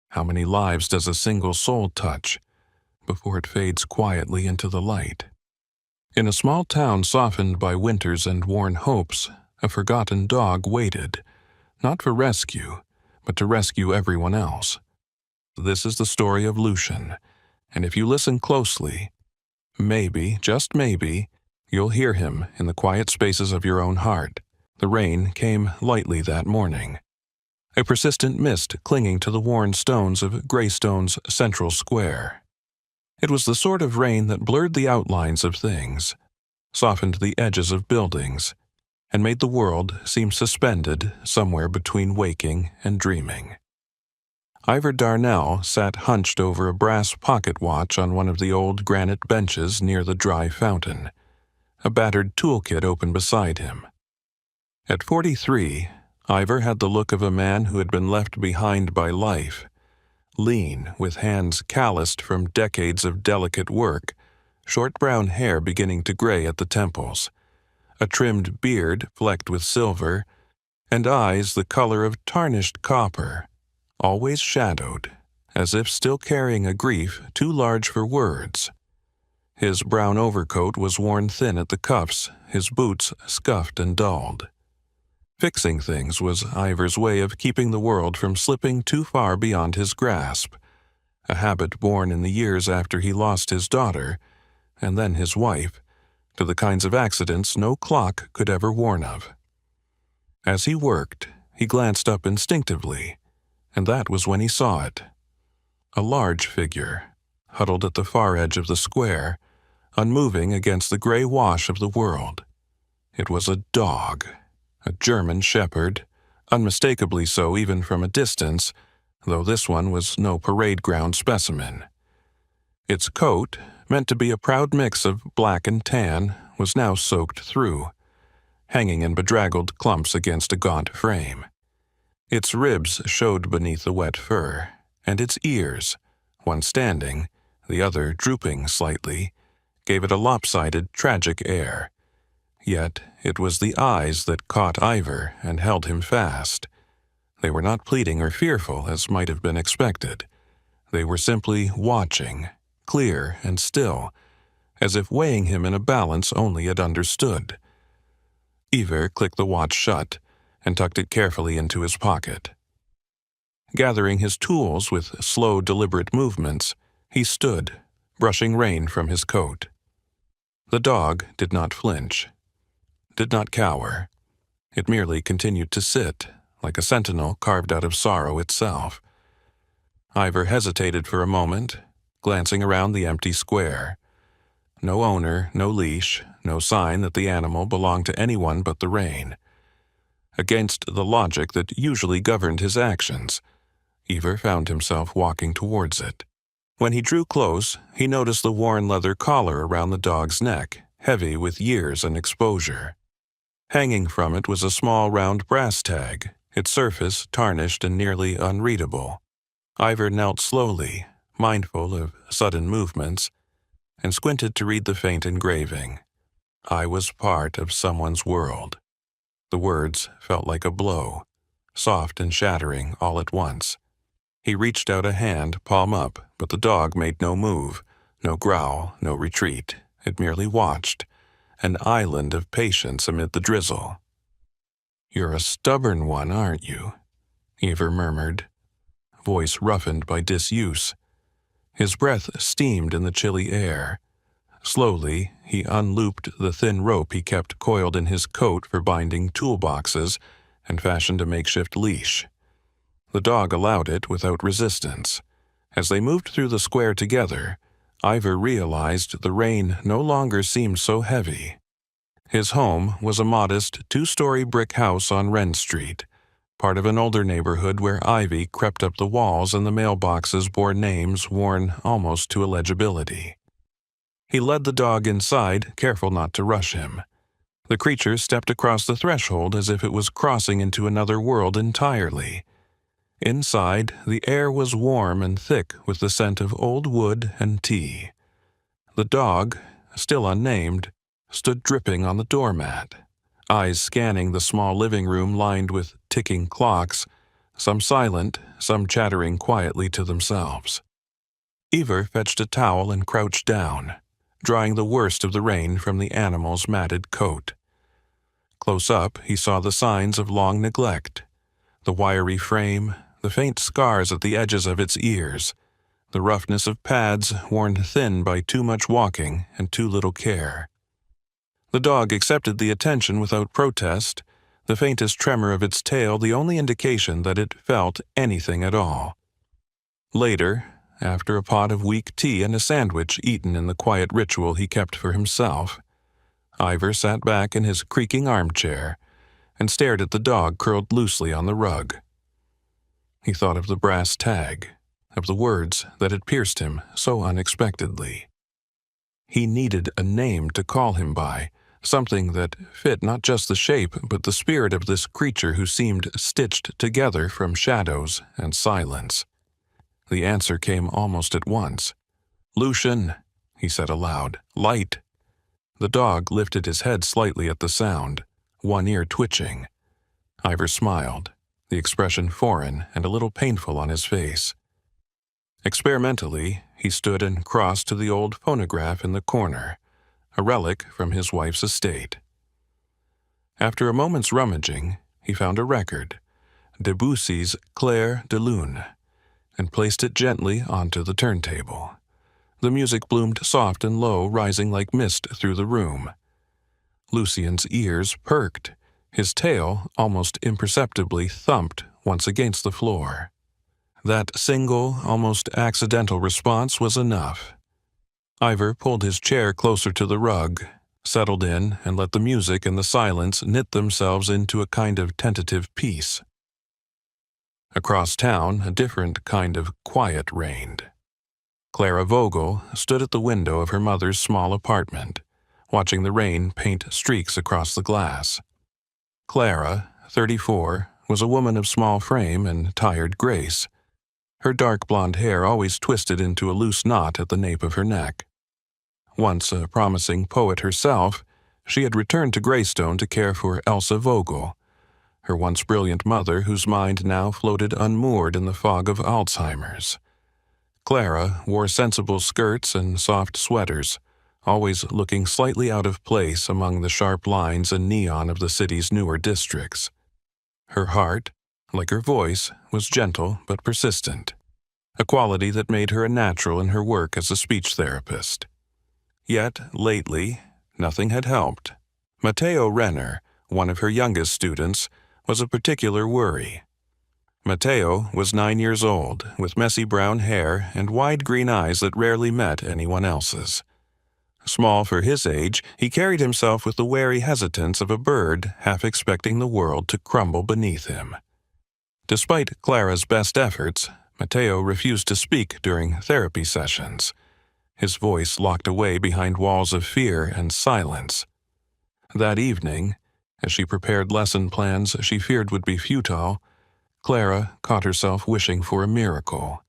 How many lives does a single soul touch before it fades quietly into the light? In a small town softened by winters and worn hopes, a forgotten dog waited, not for rescue, but to rescue everyone else. This is the story of Lucian, and if you listen closely, maybe, just maybe, you'll hear him in the quiet spaces of your own heart. The rain came lightly that morning, a persistent mist clinging to the worn stones of Greystone's central square. It was the sort of rain that blurred the outlines of things, softened the edges of buildings, and made the world seem suspended somewhere between waking and dreaming. Ivor Darnell sat hunched over a brass pocket watch on one of the old granite benches near the dry fountain, a battered toolkit open beside him. At 43, Ivor had the look of a man who had been left behind by life, lean, with hands calloused from decades of delicate work, short brown hair beginning to gray at the temples, a trimmed beard flecked with silver, and eyes the color of tarnished copper, always shadowed, as if still carrying a grief too large for words. His brown overcoat was worn thin at the cuffs, his boots scuffed and dulled. Fixing things was Ivor's way of keeping the world from slipping too far beyond his grasp, a habit born in the years after he lost his daughter, and then his wife, to the kinds of accidents no clock could ever warn of. As he worked, he glanced up instinctively, and that was when he saw it. A large figure, huddled at the far edge of the square, unmoving against the gray wash of the world. It was a dog. A German shepherd, unmistakably so even from a distance, though this one was no parade ground specimen. Its coat, meant to be a proud mix of black and tan, was now soaked through, hanging in bedraggled clumps against a gaunt frame. Its ribs showed beneath the wet fur, and its ears, one standing, the other drooping slightly, gave it a lopsided, tragic air. Yet it was the eyes that caught Ivor and held him fast. They were not pleading or fearful, as might have been expected. They were simply watching, clear and still, as if weighing him in a balance only it understood. Ivor clicked the watch shut and tucked it carefully into his pocket. Gathering his tools with slow, deliberate movements, he stood, brushing rain from his coat. The dog did not flinch, did not cower. It merely continued to sit, like a sentinel carved out of sorrow itself. Ivor hesitated for a moment, glancing around the empty square. No owner, no leash, no sign that the animal belonged to anyone but the rain. Against the logic that usually governed his actions, Ivor found himself walking towards it. When he drew close, he noticed the worn leather collar around the dog's neck, heavy with years and exposure. Hanging from it was a small round brass tag, its surface tarnished and nearly unreadable. Ivor knelt slowly, mindful of sudden movements, and squinted to read the faint engraving. I was part of someone's world. The words felt like a blow, soft and shattering all at once. He reached out a hand, palm up, but the dog made no move, no growl, no retreat. It merely watched, an island of patience amid the drizzle. "You're a stubborn one, aren't you?" Ivor murmured, voice roughened by disuse. His breath steamed in the chilly air. Slowly, he unlooped the thin rope he kept coiled in his coat for binding toolboxes and fashioned a makeshift leash. The dog allowed it without resistance. As they moved through the square together, Ivor realized the rain no longer seemed so heavy. His home was a modest two-story brick house on Wren Street, part of an older neighborhood where ivy crept up the walls and the mailboxes bore names worn almost to illegibility. He led the dog inside, careful not to rush him. The creature stepped across the threshold as if it was crossing into another world entirely. Inside, the air was warm and thick with the scent of old wood and tea. The dog, still unnamed, stood dripping on the doormat, eyes scanning the small living room lined with ticking clocks, some silent, some chattering quietly to themselves. Ivar fetched a towel and crouched down, drying the worst of the rain from the animal's matted coat. Close up, he saw the signs of long neglect: the wiry frame, the faint scars at the edges of its ears, the roughness of pads worn thin by too much walking and too little care. The dog accepted the attention without protest, the faintest tremor of its tail the only indication that it felt anything at all. Later, after a pot of weak tea and a sandwich eaten in the quiet ritual he kept for himself, Ivar sat back in his creaking armchair and stared at the dog curled loosely on the rug. He thought of the brass tag, of the words that had pierced him so unexpectedly. He needed a name to call him by, something that fit not just the shape but the spirit of this creature who seemed stitched together from shadows and silence. The answer came almost at once. "Lucian," he said aloud. "Light." The dog lifted his head slightly at the sound, one ear twitching. Ivar smiled, the expression foreign and a little painful on his face. Experimentally, he stood and crossed to the old phonograph in the corner, a relic from his wife's estate. After a moment's rummaging, he found a record, Debussy's Clair de Lune, and placed it gently onto the turntable. The music bloomed soft and low, rising like mist through the room. Lucian's ears perked. His tail, almost imperceptibly, thumped once against the floor. That single, almost accidental response was enough. Ivar pulled his chair closer to the rug, settled in, and let the music and the silence knit themselves into a kind of tentative peace. Across town, a different kind of quiet reigned. Clara Vogel stood at the window of her mother's small apartment, watching the rain paint streaks across the glass. Clara, 34, was a woman of small frame and tired grace, her dark blonde hair always twisted into a loose knot at the nape of her neck. Once a promising poet herself, she had returned to Greystone to care for Elsa Vogel, her once brilliant mother whose mind now floated unmoored in the fog of Alzheimer's. Clara wore sensible skirts and soft sweaters, always looking slightly out of place among the sharp lines and neon of the city's newer districts. Her heart, like her voice, was gentle but persistent, a quality that made her a natural in her work as a speech therapist. Yet, lately, nothing had helped. Matteo Renner, one of her youngest students, was a particular worry. Matteo was 9 years old, with messy brown hair and wide green eyes that rarely met anyone else's. Small for his age, he carried himself with the wary hesitance of a bird half expecting the world to crumble beneath him. Despite Clara's best efforts, Matteo refused to speak during therapy sessions, his voice locked away behind walls of fear and silence. That evening, as she prepared lesson plans she feared would be futile, Clara caught herself wishing for a miracle,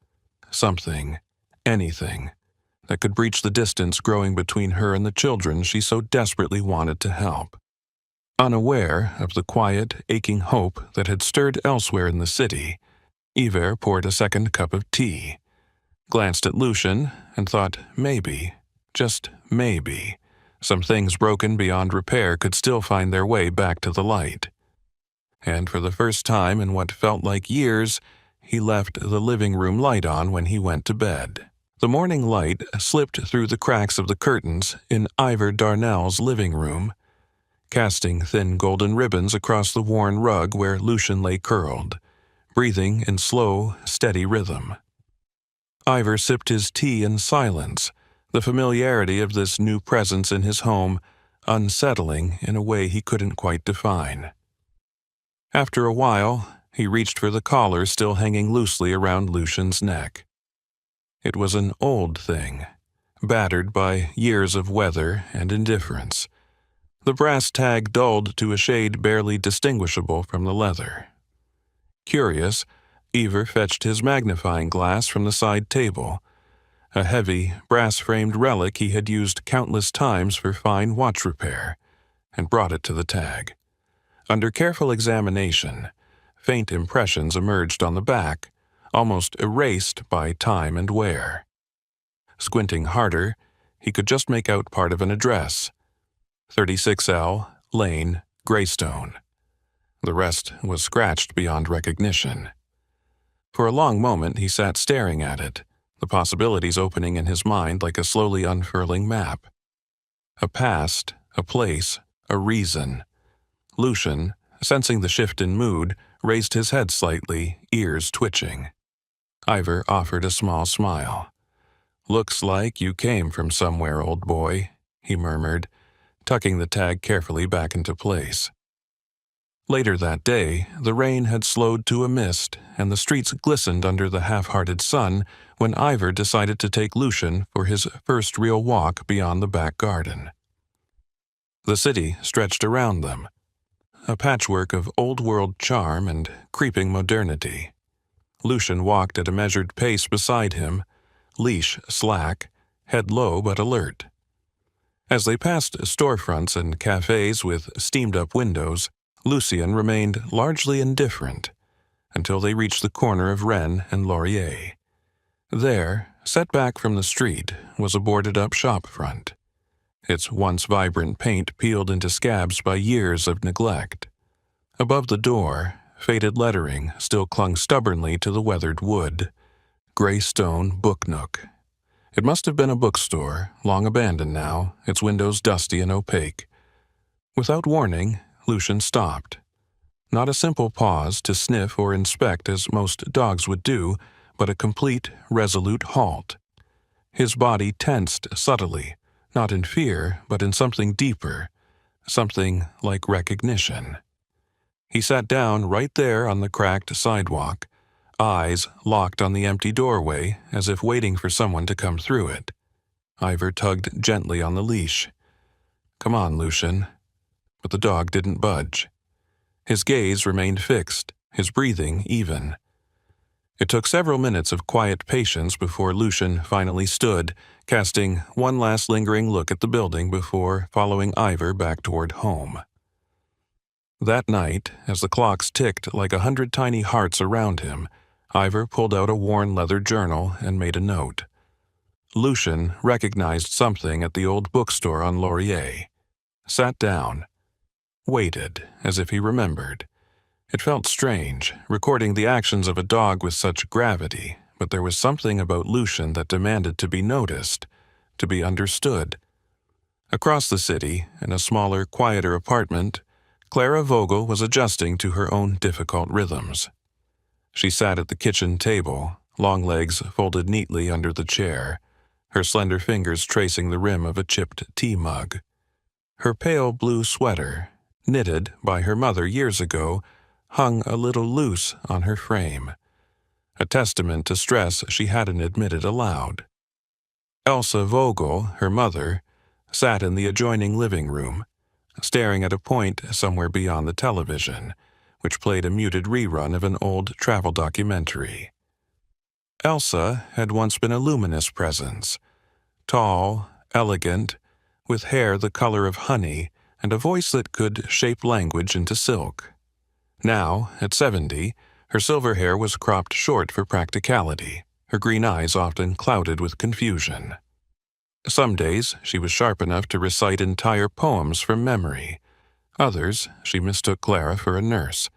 something, anything, that could breach the distance growing between her and the children she so desperately wanted to help. Unaware of the quiet, aching hope that had stirred elsewhere in the city, Ivar poured a second cup of tea, glanced at Lucian, and thought maybe, just maybe, some things broken beyond repair could still find their way back to the light. And for the first time in what felt like years, he left the living room light on when he went to bed. The morning light slipped through the cracks of the curtains in Ivar Darnell's living room, casting thin golden ribbons across the worn rug where Lucian lay curled, breathing in slow, steady rhythm. Ivar sipped his tea in silence, the familiarity of this new presence in his home unsettling in a way he couldn't quite define. After a while, he reached for the collar still hanging loosely around Lucian's neck. It was an old thing, battered by years of weather and indifference, the brass tag dulled to a shade barely distinguishable from the leather. Curious, Ivar fetched his magnifying glass from the side table, a heavy, brass-framed relic he had used countless times for fine watch repair, and brought it to the tag. Under careful examination, faint impressions emerged on the back, almost erased by time and wear. Squinting harder, he could just make out part of an address: 36L, Lane, Greystone. The rest was scratched beyond recognition. For a long moment he sat staring at it, the possibilities opening in his mind like a slowly unfurling map. A past, a place, a reason. Lucian, sensing the shift in mood, raised his head slightly, ears twitching. Ivor offered a small smile. "Looks like you came from somewhere, old boy," he murmured, tucking the tag carefully back into place. Later that day, the rain had slowed to a mist, and the streets glistened under the half-hearted sun when Ivor decided to take Lucian for his first real walk beyond the back garden. The city stretched around them, a patchwork of old-world charm and creeping modernity. Lucian walked at a measured pace beside him, leash slack, head low but alert. As they passed storefronts and cafes with steamed-up windows, Lucian remained largely indifferent until they reached the corner of Rennes and Laurier. There, set back from the street, was a boarded-up shop front, its once vibrant paint peeled into scabs by years of neglect. Above the door, faded lettering still clung stubbornly to the weathered wood: Greystone Book Nook. It must have been a bookstore, long abandoned now, its windows dusty and opaque. Without warning, Lucian stopped. Not a simple pause to sniff or inspect as most dogs would do, but a complete, resolute halt. His body tensed subtly, not in fear, but in something deeper, something like recognition. He sat down right there on the cracked sidewalk, eyes locked on the empty doorway as if waiting for someone to come through it. Ivor tugged gently on the leash. "Come on, Lucian." But the dog didn't budge. His gaze remained fixed, his breathing even. It took several minutes of quiet patience before Lucian finally stood, casting one last lingering look at the building before following Ivor back toward home. That night, as the clocks ticked like 100 tiny hearts around him, Ivor pulled out a worn leather journal and made a note. Lucian recognized something at the old bookstore on Laurier. Sat down. Waited, as if he remembered. It felt strange, recording the actions of a dog with such gravity, but there was something about Lucian that demanded to be noticed, to be understood. Across the city, in a smaller, quieter apartment, Clara Vogel was adjusting to her own difficult rhythms. She sat at the kitchen table, long legs folded neatly under the chair, her slender fingers tracing the rim of a chipped tea mug. Her pale blue sweater, knitted by her mother years ago, hung a little loose on her frame, a testament to stress she hadn't admitted aloud. Elsa Vogel, her mother, sat in the adjoining living room, staring at a point somewhere beyond the television, which played a muted rerun of an old travel documentary. Elsa had once been a luminous presence, tall, elegant, with hair the color of honey and a voice that could shape language into silk. Now, at 70, her silver hair was cropped short for practicality, her green eyes often clouded with confusion. Some days she was sharp enough to recite entire poems from memory. Others she mistook Clara for a nurse.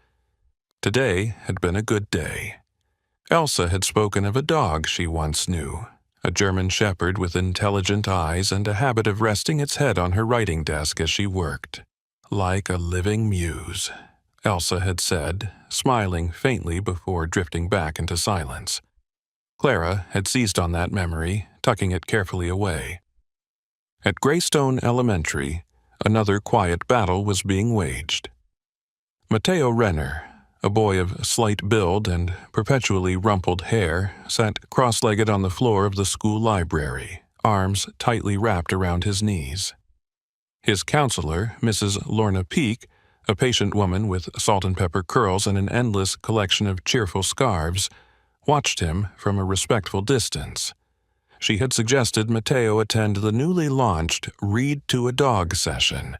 Today had been a good day. Elsa had spoken of a dog she once knew, a German shepherd with intelligent eyes and a habit of resting its head on her writing desk as she worked. "Like a living muse," Elsa had said, smiling faintly before drifting back into silence. Clara had seized on that memory, tucking it carefully away. At Greystone Elementary, another quiet battle was being waged. Matteo Renner, a boy of slight build and perpetually rumpled hair, sat cross-legged on the floor of the school library, arms tightly wrapped around his knees. His counselor, Mrs. Lorna Peake, a patient woman with salt and pepper curls and an endless collection of cheerful scarves, watched him from a respectful distance. She had suggested Matteo attend the newly launched Read to a Dog session,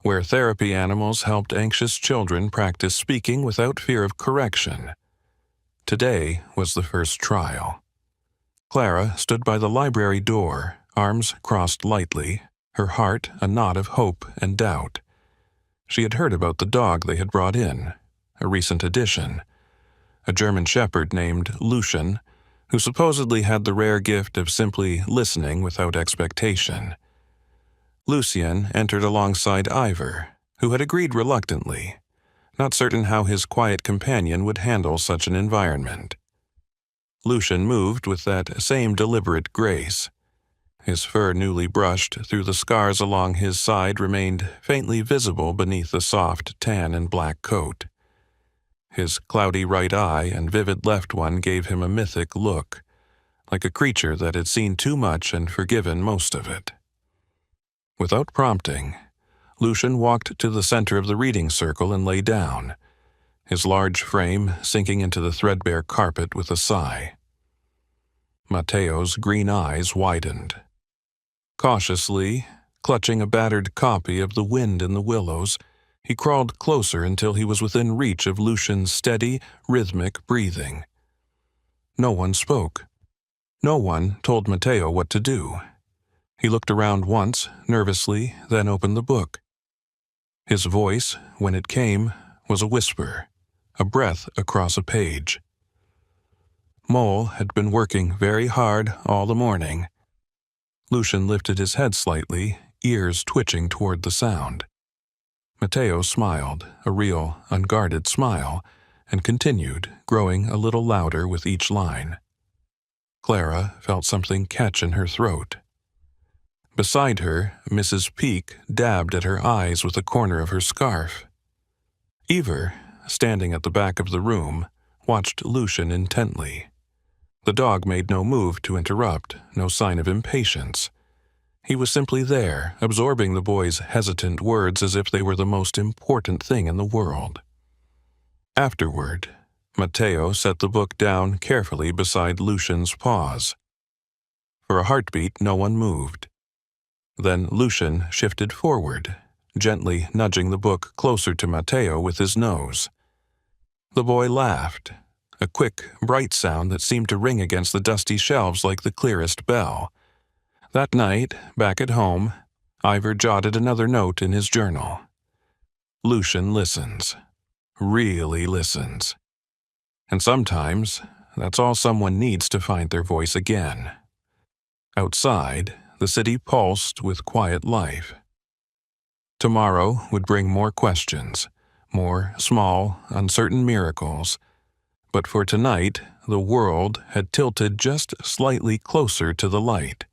where therapy animals helped anxious children practice speaking without fear of correction. Today was the first trial. Clara stood by the library door, arms crossed lightly, her heart a knot of hope and doubt. She had heard about the dog they had brought in, a recent addition, a German shepherd named Lucian, who supposedly had the rare gift of simply listening without expectation. Lucien entered alongside Ivor, who had agreed reluctantly, not certain how his quiet companion would handle such an environment. Lucian moved with that same deliberate grace. His fur newly brushed through the scars along his side remained faintly visible beneath the soft tan and black coat. His cloudy right eye and vivid left one gave him a mythic look, like a creature that had seen too much and forgiven most of it. Without prompting, Lucian walked to the center of the reading circle and lay down, his large frame sinking into the threadbare carpet with a sigh. Matteo's green eyes widened. Cautiously, clutching a battered copy of The Wind in the Willows, he crawled closer until he was within reach of Lucian's steady, rhythmic breathing. No one spoke. No one told Matteo what to do. He looked around once, nervously, then opened the book. His voice, when it came, was a whisper, a breath across a page. Mole had been working very hard all the morning. Lucian lifted his head slightly, ears twitching toward the sound. Matteo smiled, a real, unguarded smile, and continued, growing a little louder with each line. Clara felt something catch in her throat. Beside her, Mrs. Peake dabbed at her eyes with a corner of her scarf. Ivor, standing at the back of the room, watched Lucian intently. The dog made no move to interrupt, no sign of impatience. He was simply there, absorbing the boy's hesitant words as if they were the most important thing in the world. Afterward, Matteo set the book down carefully beside Lucian's paws. For a heartbeat, no one moved. Then Lucian shifted forward, gently nudging the book closer to Matteo with his nose. The boy laughed, a quick, bright sound that seemed to ring against the dusty shelves like the clearest bell. That night, back at home, Ivor jotted another note in his journal. Lucian listens. Really listens. And sometimes, that's all someone needs to find their voice again. Outside, the city pulsed with quiet life. Tomorrow would bring more questions, more small, uncertain miracles. But for tonight, the world had tilted just slightly closer to the light,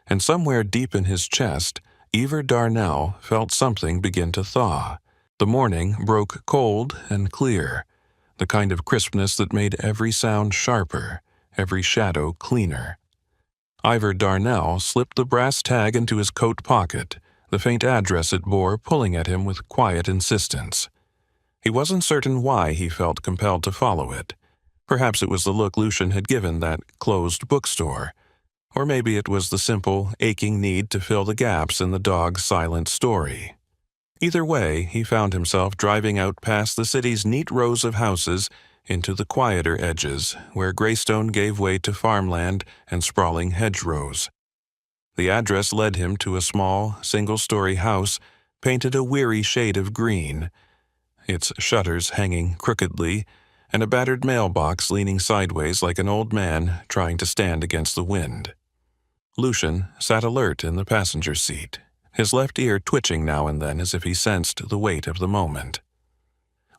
and somewhere deep in his chest, Ivor Darnell felt something begin to thaw. The morning broke cold and clear, the kind of crispness that made every sound sharper, every shadow cleaner. Ivor Darnell slipped the brass tag into his coat pocket, the faint address it bore pulling at him with quiet insistence. He wasn't certain why he felt compelled to follow it. Perhaps it was the look Lucian had given that closed bookstore, or maybe it was the simple, aching need to fill the gaps in the dog's silent story. Either way, he found himself driving out past the city's neat rows of houses into the quieter edges, where Greystone gave way to farmland and sprawling hedgerows. The address led him to a small, single-story house painted a weary shade of green, its shutters hanging crookedly, and a battered mailbox leaning sideways like an old man trying to stand against the wind. Lucian sat alert in the passenger seat, his left ear twitching now and then as if he sensed the weight of the moment.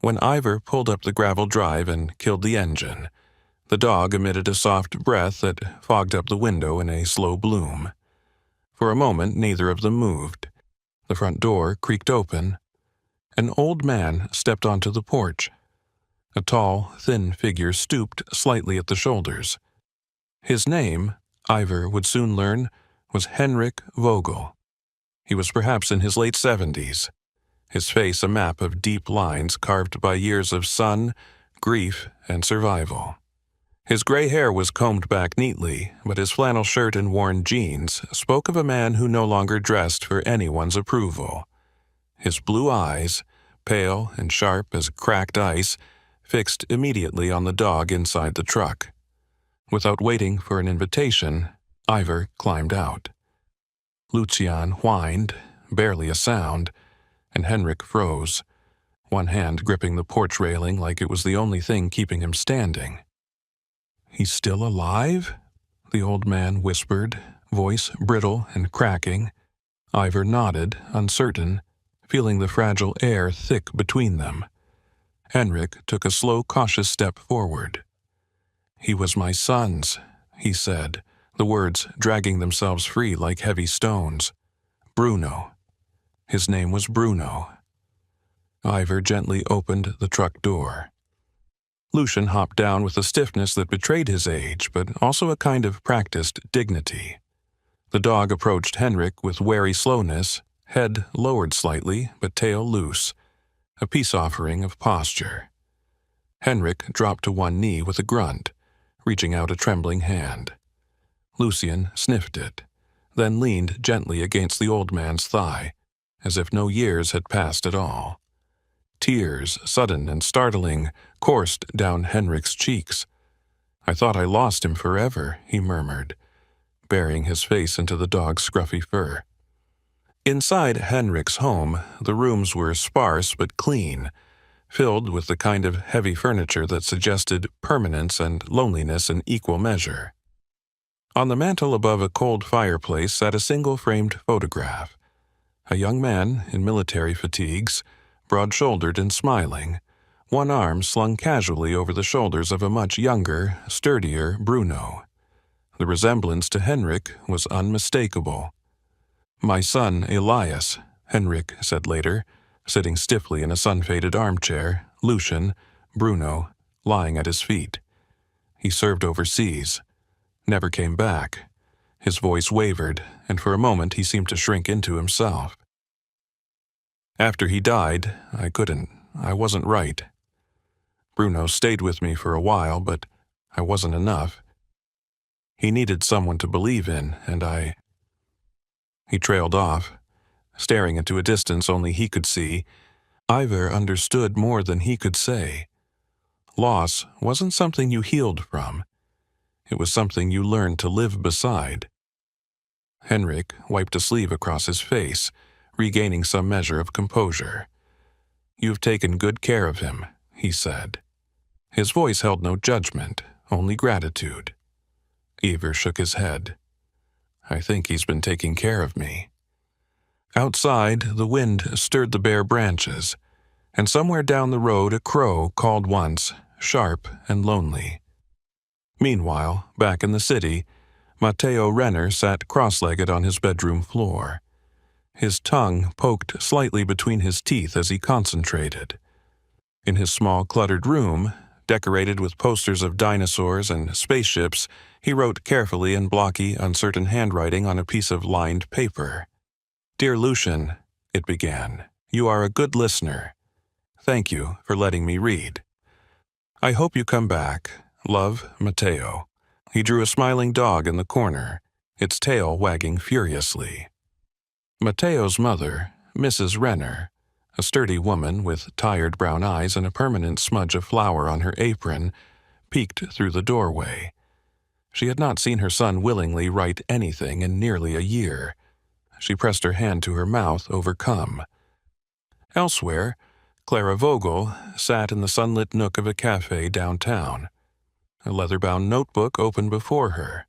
When Ivor pulled up the gravel drive and killed the engine, the dog emitted a soft breath that fogged up the window in a slow bloom. For a moment, neither of them moved. The front door creaked open. An old man stepped onto the porch. A tall, thin figure stooped slightly at the shoulders. His name, Ivor would soon learn, was Henrik Vogel. He was perhaps in his late 70s, his face a map of deep lines carved by years of sun, grief, and survival. His gray hair was combed back neatly, but his flannel shirt and worn jeans spoke of a man who no longer dressed for anyone's approval. his blue eyes, pale and sharp as cracked ice, fixed immediately on the dog inside the truck. Without waiting for an invitation, Ivor climbed out. Lucian whined, barely a sound, and Henrik froze, one hand gripping the porch railing like it was the only thing keeping him standing. "He's still alive?" the old man whispered, voice brittle and cracking. Ivor nodded, uncertain, feeling the fragile air thick between them. Henrik took a slow, cautious step forward. "He was my son's," he said, the words dragging themselves free like heavy stones. "Bruno. His name was Bruno." Ivor gently opened the truck door. Lucian hopped down with a stiffness that betrayed his age, but also a kind of practiced dignity. The dog approached Henrik with wary slowness, head lowered slightly, but tail loose, a peace offering of posture. Henrik dropped to one knee with a grunt, reaching out a trembling hand. Lucian sniffed it, then leaned gently against the old man's thigh, as if no years had passed at all. Tears, sudden and startling, coursed down Henrik's cheeks. "I thought I lost him forever," he murmured, burying his face into the dog's scruffy fur. Inside Henrik's home, the rooms were sparse but clean, filled with the kind of heavy furniture that suggested permanence and loneliness in equal measure. On the mantel above a cold fireplace sat a single-framed photograph. A young man in military fatigues, broad-shouldered and smiling, one arm slung casually over the shoulders of a much younger, sturdier Bruno. The resemblance to Henrik was unmistakable. "My son, Elias," Henrik said later, sitting stiffly in a sun-faded armchair, Lucian, Bruno, lying at his feet. "He served overseas. Never came back." His voice wavered, and for a moment he seemed to shrink into himself. "After he died, I wasn't right. Bruno stayed with me for a while, but I wasn't enough. He needed someone to believe in, and I—" He trailed off, staring into a distance only he could see. Ivor understood more than he could say. Loss wasn't something you healed from. It was something you learned to live beside. Henrik wiped a sleeve across his face, regaining some measure of composure. "You've taken good care of him," he said. His voice held no judgment, only gratitude. Ivor shook his head. "I think he's been taking care of me." Outside, the wind stirred the bare branches, and somewhere down the road a crow called once, sharp and lonely. Meanwhile, back in the city, Matteo Renner sat cross-legged on his bedroom floor. His tongue poked slightly between his teeth as he concentrated. In his small, cluttered room, decorated with posters of dinosaurs and spaceships, he wrote carefully in blocky, uncertain handwriting on a piece of lined paper. "Dear Lucian," it began, "you are a good listener. Thank you for letting me read. I hope you come back. Love, Matteo." He drew a smiling dog in the corner, its tail wagging furiously. Matteo's mother, Mrs. Renner, a sturdy woman with tired brown eyes and a permanent smudge of flour on her apron, peeked through the doorway. She had not seen her son willingly write anything in nearly a year. She pressed her hand to her mouth, overcome. Elsewhere, Clara Vogel sat in the sunlit nook of a cafe downtown. A leather-bound notebook open before her,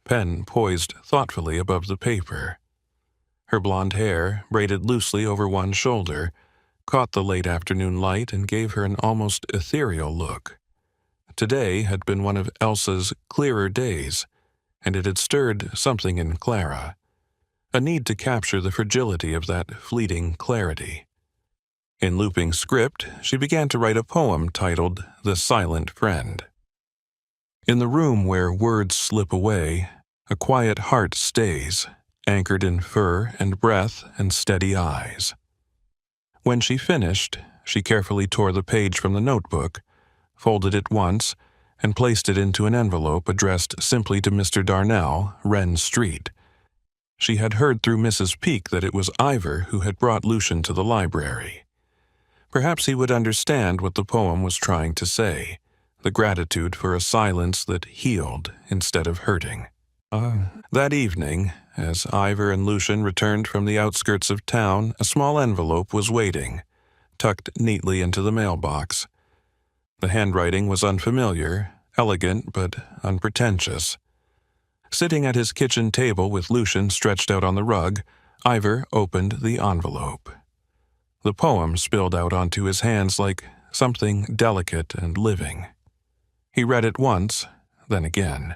pen poised thoughtfully above the paper. Her blonde hair, braided loosely over one shoulder, caught the late afternoon light and gave her an almost ethereal look. Today had been one of Elsa's clearer days, and it had stirred something in Clara, a need to capture the fragility of that fleeting clarity. In looping script, she began to write a poem titled "The Silent Friend." In the room where words slip away, a quiet heart stays, anchored in fur and breath and steady eyes. When she finished, she carefully tore the page from the notebook, folded it once, and placed it into an envelope addressed simply to Mr. Darnell, Wren Street. She had heard through Mrs. Peake that it was Ivor who had brought Lucian to the library. Perhaps he would understand what the poem was trying to say, the gratitude for a silence that healed instead of hurting. That evening, as Ivor and Lucian returned from the outskirts of town, a small envelope was waiting, tucked neatly into the mailbox. The handwriting was unfamiliar, elegant but unpretentious. Sitting at his kitchen table with Lucian stretched out on the rug, Ivor opened the envelope. The poem spilled out onto his hands like something delicate and living. He read it once, then again,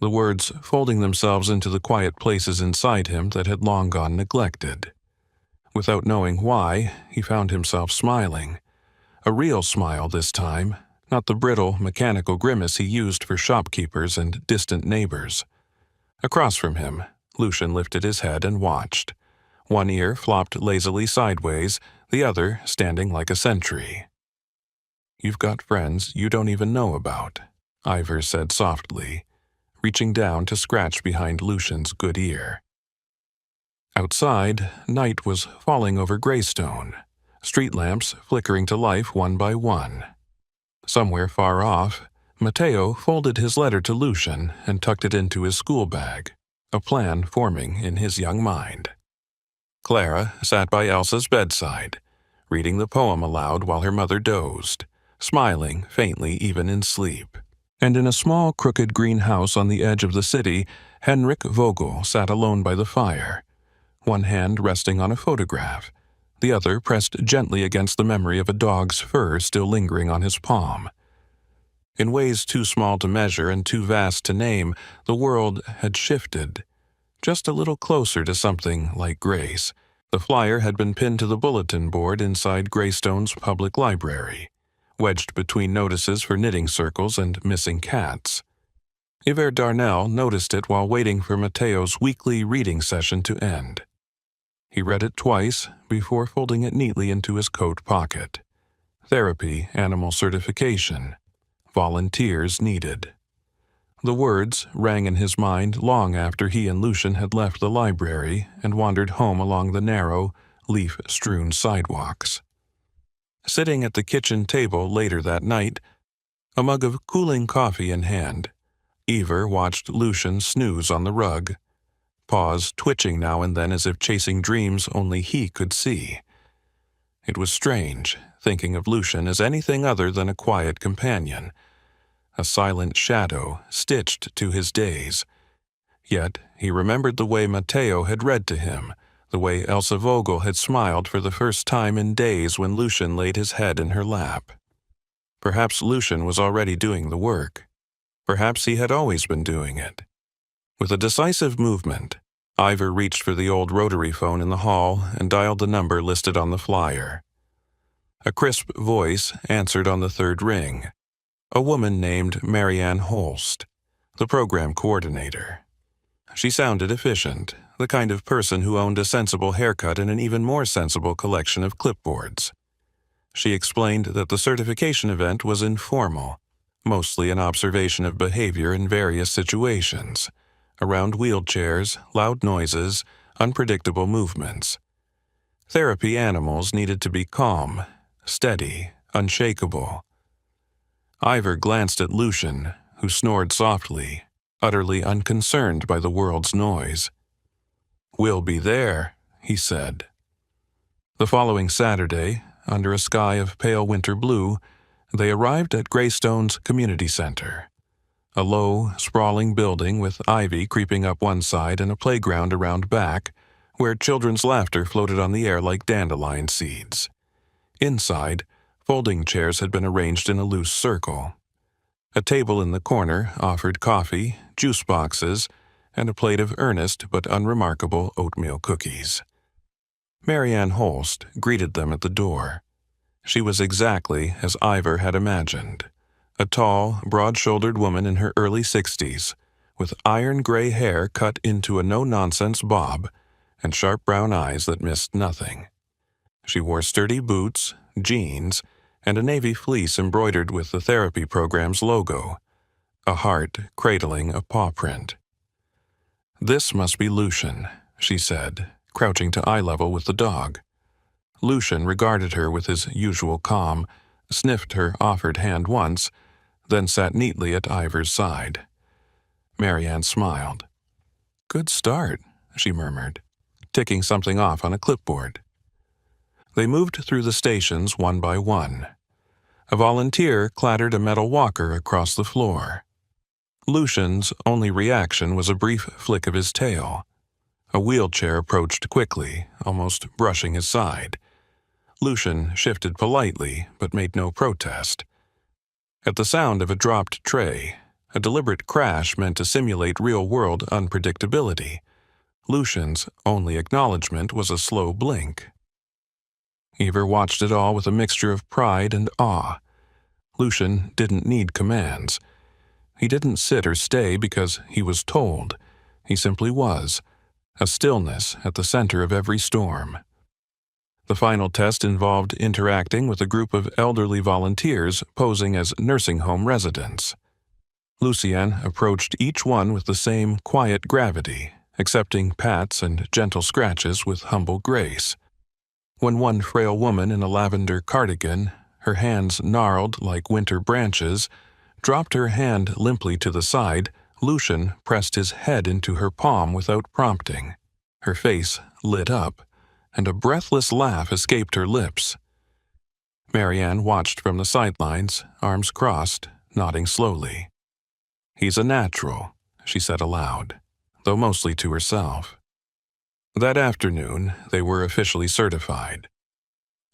the words folding themselves into the quiet places inside him that had long gone neglected. Without knowing why, he found himself smiling. A real smile this time, not the brittle, mechanical grimace he used for shopkeepers and distant neighbors. Across from him, Lucian lifted his head and watched. One ear flopped lazily sideways, the other standing like a sentry. "You've got friends you don't even know about," Ivor said softly, reaching down to scratch behind Lucian's good ear. Outside, night was falling over Greystone, street lamps flickering to life one by one. Somewhere far off, Matteo folded his letter to Lucian and tucked it into his school bag, a plan forming in his young mind. Clara sat by Elsa's bedside, reading the poem aloud while her mother dozed, smiling faintly even in sleep. And in a small crooked green house on the edge of the city, Henrik Vogel sat alone by the fire, one hand resting on a photograph, the other pressed gently against the memory of a dog's fur still lingering on his palm. In ways too small to measure and too vast to name, the world had shifted, just a little closer to something like grace. The flyer had been pinned to the bulletin board inside Greystone's public library, wedged between notices for knitting circles and missing cats. Yver Darnell noticed it while waiting for Matteo's weekly reading session to end. He read it twice before folding it neatly into his coat pocket. Therapy, animal certification, volunteers needed. The words rang in his mind long after he and Lucian had left the library and wandered home along the narrow, leaf-strewn sidewalks. Sitting at the kitchen table later that night, a mug of cooling coffee in hand, Yver watched Lucian snooze on the rug, paws twitching now and then as if chasing dreams only he could see. It was strange, thinking of Lucian as anything other than a quiet companion, a silent shadow stitched to his days. Yet he remembered the way Matteo had read to him, the way Elsa Vogel had smiled for the first time in days when Lucian laid his head in her lap. Perhaps Lucian was already doing the work. Perhaps he had always been doing it. With a decisive movement, Ivor reached for the old rotary phone in the hall and dialed the number listed on the flyer. A crisp voice answered on the third ring. A woman named Marianne Holst, the program coordinator. She sounded efficient, the kind of person who owned a sensible haircut and an even more sensible collection of clipboards. She explained that the certification event was informal, mostly an observation of behavior in various situations, around wheelchairs, loud noises, unpredictable movements. Therapy animals needed to be calm, steady, unshakable. Ivor glanced at Lucian, who snored softly, utterly unconcerned by the world's noise. "We'll be there," he said. The following Saturday, under a sky of pale winter blue, they arrived at Greystone's community center, a low, sprawling building with ivy creeping up one side and a playground around back, where children's laughter floated on the air like dandelion seeds. Inside, folding chairs had been arranged in a loose circle. A table in the corner offered coffee, juice boxes, and a plate of earnest but unremarkable oatmeal cookies. Marianne Holst greeted them at the door. She was exactly as Ivor had imagined, a tall, broad-shouldered woman in her early 60s, with iron-gray hair cut into a no-nonsense bob and sharp brown eyes that missed nothing. She wore sturdy boots, jeans, and a navy fleece embroidered with the therapy program's logo, a heart cradling a paw print. "This must be Lucian," she said, crouching to eye level with the dog. Lucian regarded her with his usual calm, sniffed her offered hand once, then sat neatly at Ivor's side. Marianne smiled. "Good start," she murmured, ticking something off on a clipboard. They moved through the stations one by one. A volunteer clattered a metal walker across the floor. Lucian's only reaction was a brief flick of his tail. A wheelchair approached quickly, almost brushing his side. Lucian shifted politely, but made no protest. At the sound of a dropped tray, a deliberate crash meant to simulate real-world unpredictability, Lucian's only acknowledgement was a slow blink. Ivor watched it all with a mixture of pride and awe. Lucian didn't need commands. He didn't sit or stay because he was told. He simply was, a stillness at the center of every storm. The final test involved interacting with a group of elderly volunteers posing as nursing home residents. Lucien approached each one with the same quiet gravity, accepting pats and gentle scratches with humble grace. When one frail woman in a lavender cardigan, her hands gnarled like winter branches, dropped her hand limply to the side, Lucian pressed his head into her palm without prompting. Her face lit up, and a breathless laugh escaped her lips. Marianne watched from the sidelines, arms crossed, nodding slowly. "He's a natural," she said aloud, though mostly to herself. That afternoon, they were officially certified.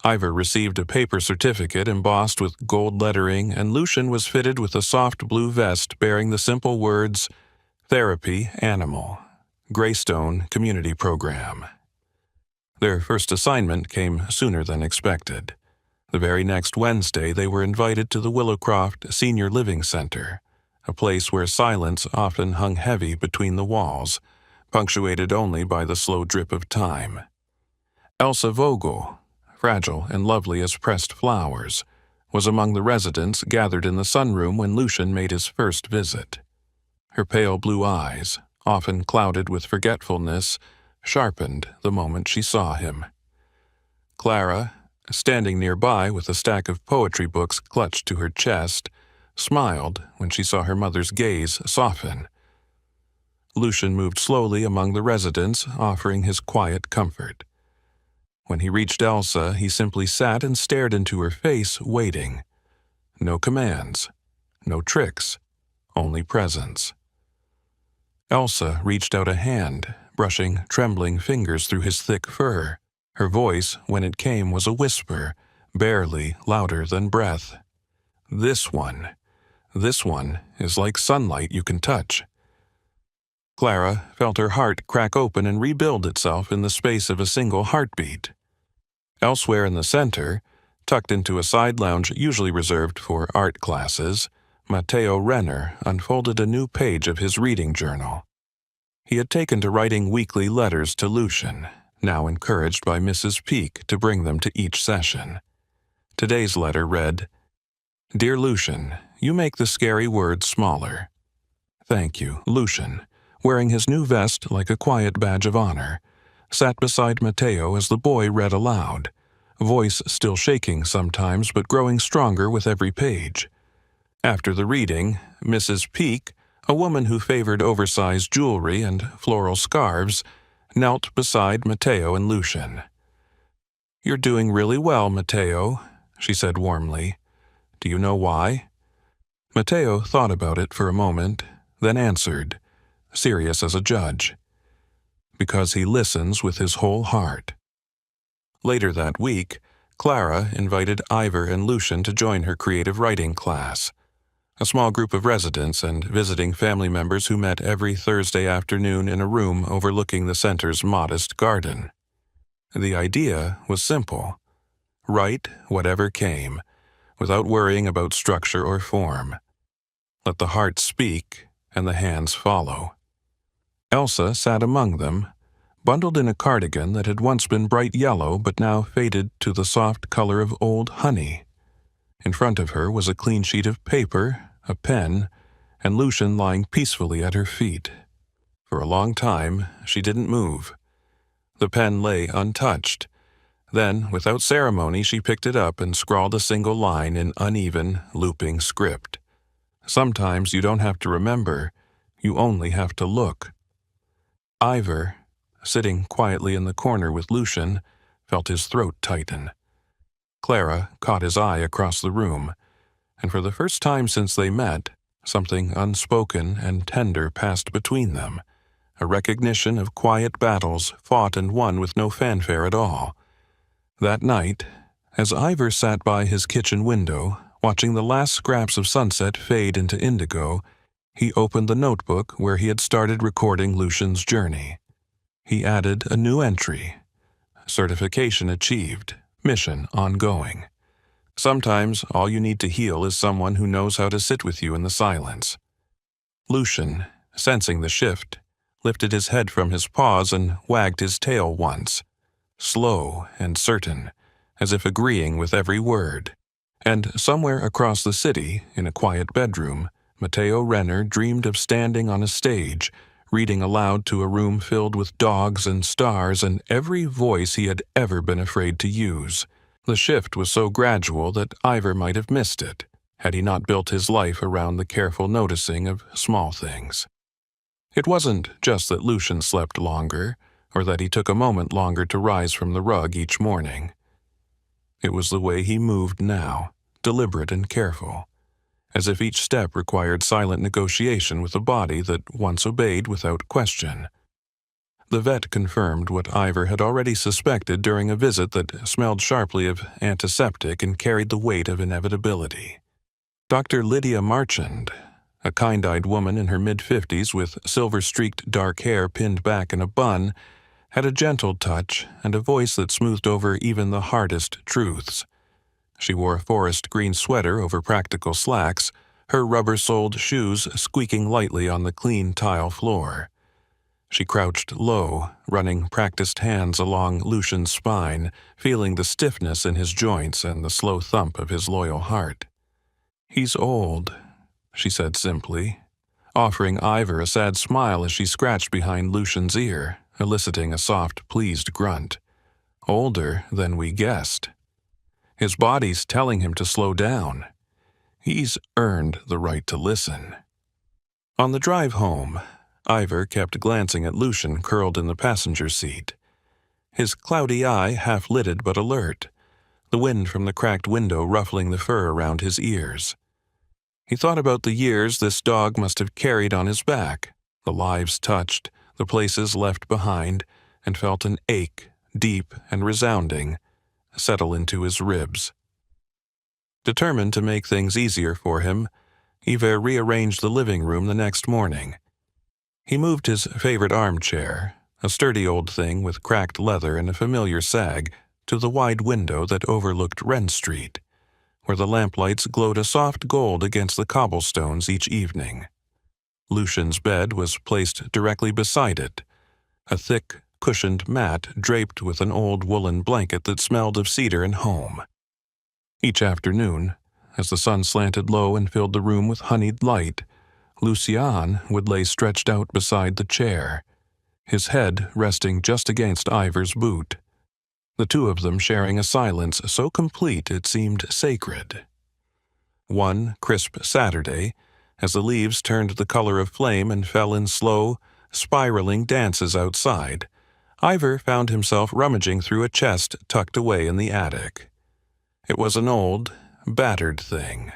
Ivor received a paper certificate embossed with gold lettering, and Lucian was fitted with a soft blue vest bearing the simple words, "Therapy Animal, Greystone Community Program." Their first assignment came sooner than expected. The very next Wednesday, they were invited to the Willowcroft Senior Living Center, a place where silence often hung heavy between the walls, punctuated only by the slow drip of time. Elsa Vogel, fragile and lovely as pressed flowers, was among the residents gathered in the sunroom when Lucian made his first visit. Her pale blue eyes, often clouded with forgetfulness, sharpened the moment she saw him. Clara, standing nearby with a stack of poetry books clutched to her chest, smiled when she saw her mother's gaze soften. Lucian moved slowly among the residents, offering his quiet comfort. When he reached Elsa, he simply sat and stared into her face, waiting. No commands, no tricks, only presence. Elsa reached out a hand, brushing trembling fingers through his thick fur. Her voice, when it came, was a whisper, barely louder than breath. This one is like sunlight you can touch." Clara felt her heart crack open and rebuild itself in the space of a single heartbeat. Elsewhere in the center, tucked into a side lounge usually reserved for art classes, Matteo Renner unfolded a new page of his reading journal. He had taken to writing weekly letters to Lucian, now encouraged by Mrs. Peake to bring them to each session. Today's letter read, "Dear Lucian, you make the scary words smaller." "Thank you." Lucian, wearing his new vest like a quiet badge of honor, sat beside Matteo as the boy read aloud, voice still shaking sometimes but growing stronger with every page. After the reading, Mrs. Peake, a woman who favored oversized jewelry and floral scarves, knelt beside Matteo and Lucian. "You're doing really well, Matteo," she said warmly. "Do you know why?" Matteo thought about it for a moment, then answered, serious as a judge. "Because he listens with his whole heart." Later that week, Clara invited Ivor and Lucian to join her creative writing class, a small group of residents and visiting family members who met every Thursday afternoon in a room overlooking the center's modest garden. The idea was simple. Write whatever came, without worrying about structure or form. Let the heart speak and the hands follow. Elsa sat among them, bundled in a cardigan that had once been bright yellow but now faded to the soft color of old honey. In front of her was a clean sheet of paper, a pen, and Lucian lying peacefully at her feet. For a long time, she didn't move. The pen lay untouched. Then, without ceremony, she picked it up and scrawled a single line in uneven, looping script. Sometimes you don't have to remember, you only have to look. Ivor, sitting quietly in the corner with Lucian, felt his throat tighten. Clara caught his eye across the room, and for the first time since they met, something unspoken and tender passed between them, a recognition of quiet battles fought and won with no fanfare at all. That night, as Ivor sat by his kitchen window, watching the last scraps of sunset fade into indigo, he opened the notebook where he had started recording Lucian's journey. He added a new entry: certification achieved, mission ongoing. Sometimes all you need to heal is someone who knows how to sit with you in the silence. Lucian, sensing the shift, lifted his head from his paws and wagged his tail once, slow and certain, as if agreeing with every word. And somewhere across the city, in a quiet bedroom, Matteo Renner dreamed of standing on a stage, reading aloud to a room filled with dogs and stars and every voice he had ever been afraid to use. The shift was so gradual that Ivor might have missed it, had he not built his life around the careful noticing of small things. It wasn't just that Lucian slept longer, or that he took a moment longer to rise from the rug each morning. It was the way he moved now, deliberate and careful, as if each step required silent negotiation with a body that once obeyed without question. The vet confirmed what Ivor had already suspected during a visit that smelled sharply of antiseptic and carried the weight of inevitability. Dr. Lydia Marchand, a kind-eyed woman in her mid-50s with silver-streaked dark hair pinned back in a bun, had a gentle touch and a voice that smoothed over even the hardest truths. She wore a forest green sweater over practical slacks, her rubber-soled shoes squeaking lightly on the clean tile floor. She crouched low, running practiced hands along Lucian's spine, feeling the stiffness in his joints and the slow thump of his loyal heart. "He's old," she said simply, offering Ivor a sad smile as she scratched behind Lucian's ear, eliciting a soft, pleased grunt. "Older than we guessed. His body's telling him to slow down. He's earned the right to listen." On the drive home, Ivor kept glancing at Lucian curled in the passenger seat. His cloudy eye half-lidded but alert, the wind from the cracked window ruffling the fur around his ears. He thought about the years this dog must have carried on his back, the lives touched, the places left behind, and felt an ache, deep and resounding, settle into his ribs. Determined to make things easier for him, Ivor rearranged the living room the next morning. He moved his favorite armchair, a sturdy old thing with cracked leather and a familiar sag, to the wide window that overlooked Wren Street, where the lamplights glowed a soft gold against the cobblestones each evening. Lucian's bed was placed directly beside it, a thick, cushioned mat draped with an old woolen blanket that smelled of cedar and home. Each afternoon, as the sun slanted low and filled the room with honeyed light, Lucian would lay stretched out beside the chair, his head resting just against Ivor's boot, the two of them sharing a silence so complete it seemed sacred. One crisp Saturday, as the leaves turned the color of flame and fell in slow, spiraling dances outside, Ivor found himself rummaging through a chest tucked away in the attic. It was an old, battered thing,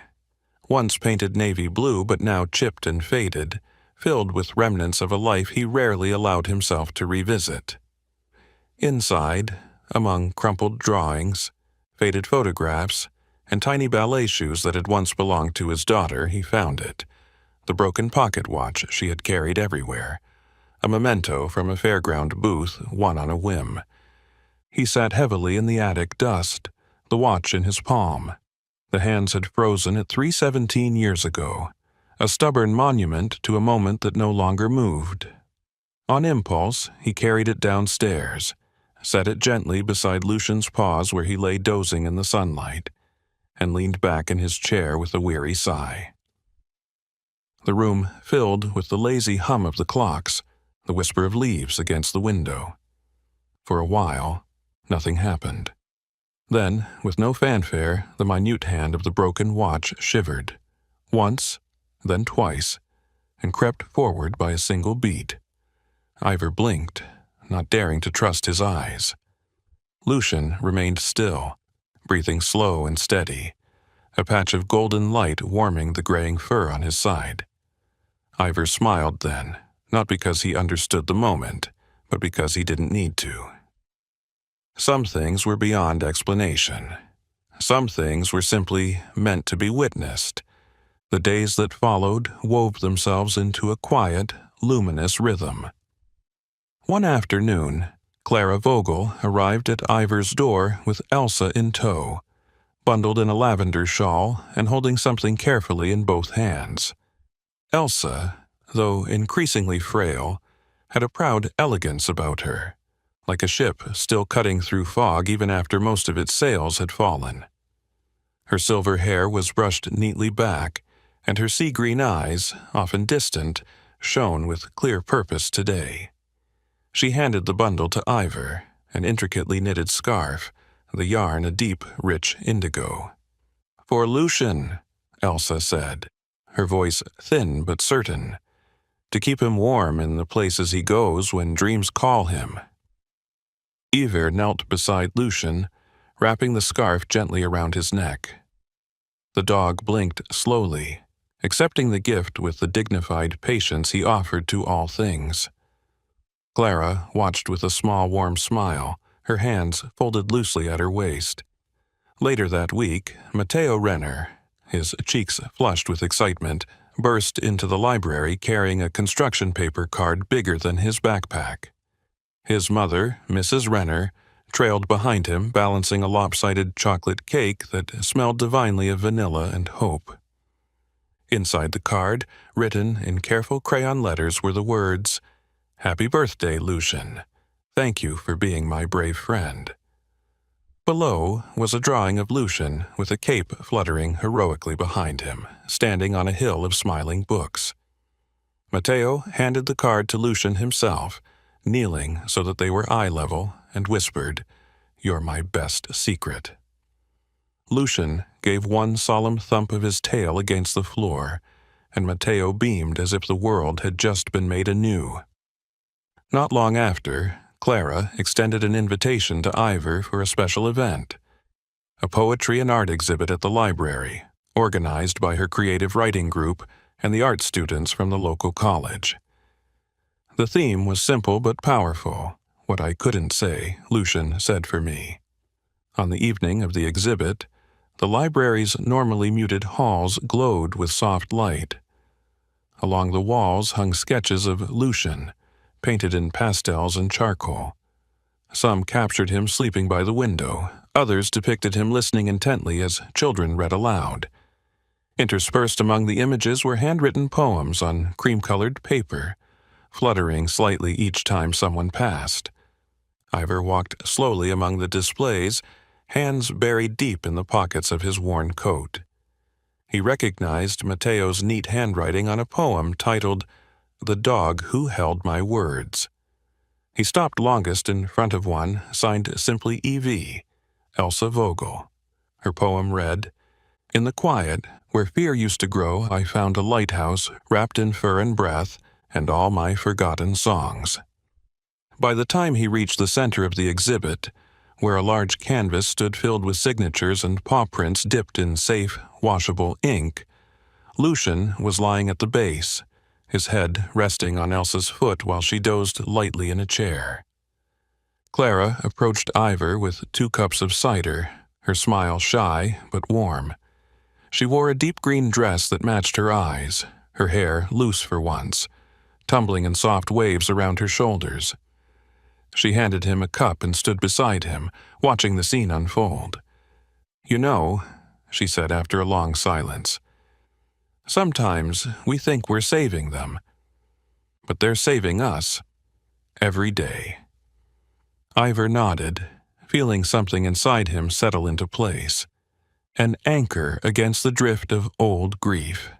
once painted navy blue but now chipped and faded, filled with remnants of a life he rarely allowed himself to revisit. Inside, among crumpled drawings, faded photographs, and tiny ballet shoes that had once belonged to his daughter, he found it, the broken pocket watch she had carried everywhere, a memento from a fairground booth won on a whim. He sat heavily in the attic dust, the watch in his palm. The hands had frozen at 3:17 years ago, a stubborn monument to a moment that no longer moved. On impulse, he carried it downstairs, set it gently beside Lucian's paws where he lay dozing in the sunlight, and leaned back in his chair with a weary sigh. The room filled with the lazy hum of the clocks, the whisper of leaves against the window. For a while, nothing happened. Then, with no fanfare, the minute hand of the broken watch shivered, once, then twice, and crept forward by a single beat. Ivor blinked, not daring to trust his eyes. Lucian remained still, breathing slow and steady, a patch of golden light warming the graying fur on his side. Ivor smiled then, not because he understood the moment, but because he didn't need to. Some things were beyond explanation. Some things were simply meant to be witnessed. The days that followed wove themselves into a quiet, luminous rhythm. One afternoon, Clara Vogel arrived at Ivor's door with Elsa in tow, bundled in a lavender shawl and holding something carefully in both hands. Elsa, though increasingly frail, had a proud elegance about her, like a ship still cutting through fog even after most of its sails had fallen. Her silver hair was brushed neatly back, and her sea-green eyes, often distant, shone with clear purpose today. She handed the bundle to Ivor, an intricately knitted scarf, the yarn a deep, rich indigo. "For Lucian," Elsa said, her voice thin but certain, "to keep him warm in the places he goes when dreams call him." Ivor knelt beside Lucian, wrapping the scarf gently around his neck. The dog blinked slowly, accepting the gift with the dignified patience he offered to all things. Clara watched with a small warm smile, her hands folded loosely at her waist. Later that week, Matteo Renner, his cheeks flushed with excitement, burst into the library carrying a construction paper card bigger than his backpack. His mother, Mrs. Renner, trailed behind him, balancing a lopsided chocolate cake that smelled divinely of vanilla and hope. Inside the card, written in careful crayon letters, were the words, "Happy birthday, Lucian. Thank you for being my brave friend." Below was a drawing of Lucian with a cape fluttering heroically behind him, standing on a hill of smiling books. Matteo handed the card to Lucian himself, kneeling so that they were eye level, and whispered, "You're my best secret." Lucian gave one solemn thump of his tail against the floor, and Matteo beamed as if the world had just been made anew. Not long after, Clara extended an invitation to Ivor for a special event, a poetry and art exhibit at the library, organized by her creative writing group and the art students from the local college. The theme was simple but powerful. What I couldn't say, Lucian said for me. On the evening of the exhibit, the library's normally muted halls glowed with soft light. Along the walls hung sketches of Lucian, painted in pastels and charcoal. Some captured him sleeping by the window, others depicted him listening intently as children read aloud. Interspersed among the images were handwritten poems on cream-colored paper, fluttering slightly each time someone passed. Ivor walked slowly among the displays, hands buried deep in the pockets of his worn coat. He recognized Matteo's neat handwriting on a poem titled "The Dog Who Held My Words." He stopped longest in front of one signed simply E.V., Elsa Vogel. Her poem read, "In the quiet, where fear used to grow, I found a lighthouse wrapped in fur and breath, and all my forgotten songs." By the time he reached the center of the exhibit, where a large canvas stood filled with signatures and paw prints dipped in safe, washable ink, Lucian was lying at the base, his head resting on Elsa's foot while she dozed lightly in a chair. Clara approached Ivor with 2 cups of cider, her smile shy but warm. She wore a deep green dress that matched her eyes, her hair loose for once, tumbling in soft waves around her shoulders. She handed him a cup and stood beside him, watching the scene unfold. "You know," she said after a long silence, "sometimes we think we're saving them, but they're saving us, every day." Ivor nodded, feeling something inside him settle into place, an anchor against the drift of old grief.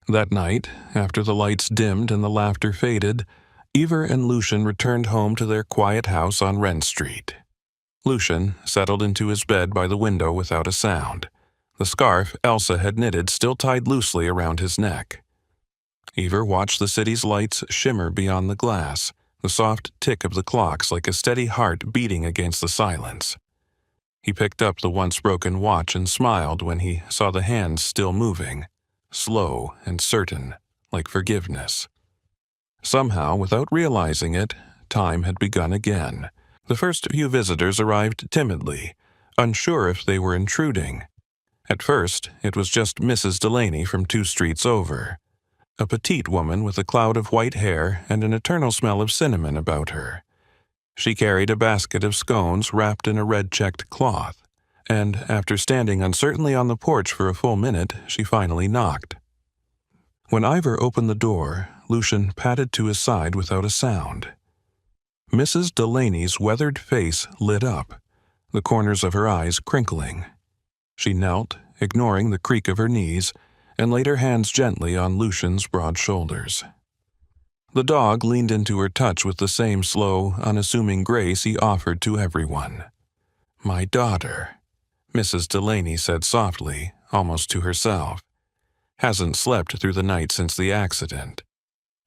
That night, after the lights dimmed and the laughter faded, Eva and Lucian returned home to their quiet house on Wren Street. Lucian settled into his bed by the window without a sound, the scarf Elsa had knitted still tied loosely around his neck. Eva watched the city's lights shimmer beyond the glass, the soft tick of the clocks like a steady heart beating against the silence. He picked up the once broken watch and smiled when he saw the hands still moving, slow and certain, like forgiveness. Somehow, without realizing it, time had begun again. The first few visitors arrived timidly, unsure if they were intruding. At first, it was just Mrs. Delaney from 2 streets over, a petite woman with a cloud of white hair and an eternal smell of cinnamon about her. She carried a basket of scones wrapped in a red-checked cloth, and after standing uncertainly on the porch for a full minute, she finally knocked. When Ivor opened the door, Lucian padded to his side without a sound. Mrs. Delaney's weathered face lit up, the corners of her eyes crinkling. She knelt, ignoring the creak of her knees, and laid her hands gently on Lucian's broad shoulders. The dog leaned into her touch with the same slow, unassuming grace he offered to everyone. "My daughter," Mrs. Delaney said softly, almost to herself. "Hasn't slept through the night since the accident.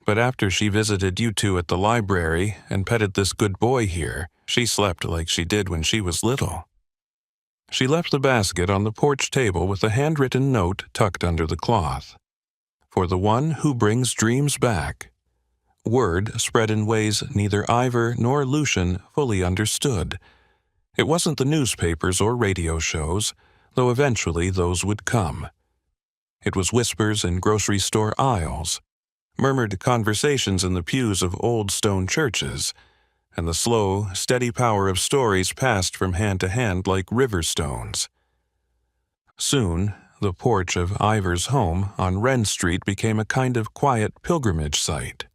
But after she visited you two at the library and petted this good boy here, she slept like she did when she was little." She left the basket on the porch table with a handwritten note tucked under the cloth. "For the one who brings dreams back." Word spread in ways neither Ivor nor Lucian fully understood. It wasn't the newspapers or radio shows, though eventually those would come. It was whispers in grocery store aisles, murmured conversations in the pews of old stone churches, and the slow, steady power of stories passed from hand to hand like river stones. Soon, the porch of Ivor's home on Wren Street became a kind of quiet pilgrimage site.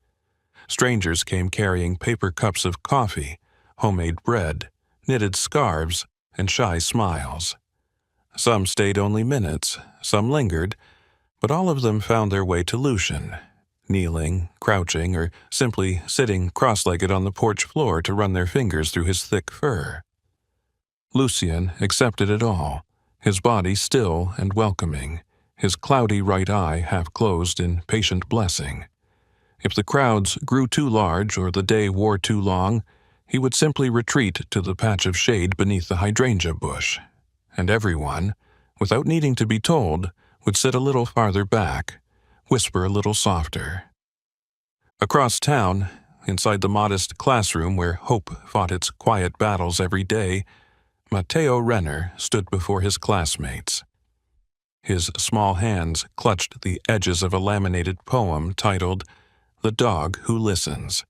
Strangers came carrying paper cups of coffee, homemade bread, knitted scarves, and shy smiles. Some stayed only minutes, some lingered, but all of them found their way to Lucian, kneeling, crouching, or simply sitting cross-legged on the porch floor to run their fingers through his thick fur. Lucian accepted it all, his body still and welcoming, his cloudy right eye half-closed in patient blessing. If the crowds grew too large or the day wore too long, he would simply retreat to the patch of shade beneath the hydrangea bush, and everyone, without needing to be told, would sit a little farther back, whisper a little softer. Across town, inside the modest classroom where hope fought its quiet battles every day, Matteo Renner stood before his classmates. His small hands clutched the edges of a laminated poem titled "The Dog Who Listens."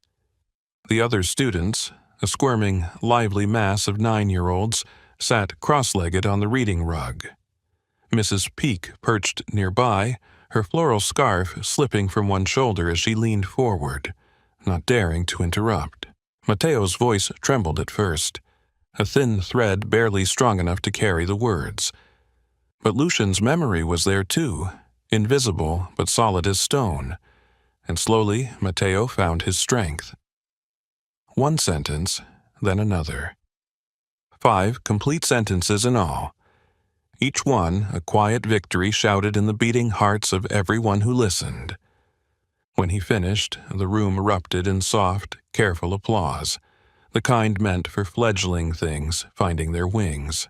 The other students, a squirming, lively mass of 9-year-olds, sat cross-legged on the reading rug. Mrs. Peake perched nearby, her floral scarf slipping from one shoulder as she leaned forward, not daring to interrupt. Matteo's voice trembled at first, a thin thread barely strong enough to carry the words. But Lucian's memory was there too, invisible but solid as stone, and slowly Matteo found his strength. One sentence, then another. 5 complete sentences in all. Each one a quiet victory shouted in the beating hearts of everyone who listened. When he finished, the room erupted in soft, careful applause, the kind meant for fledgling things finding their wings.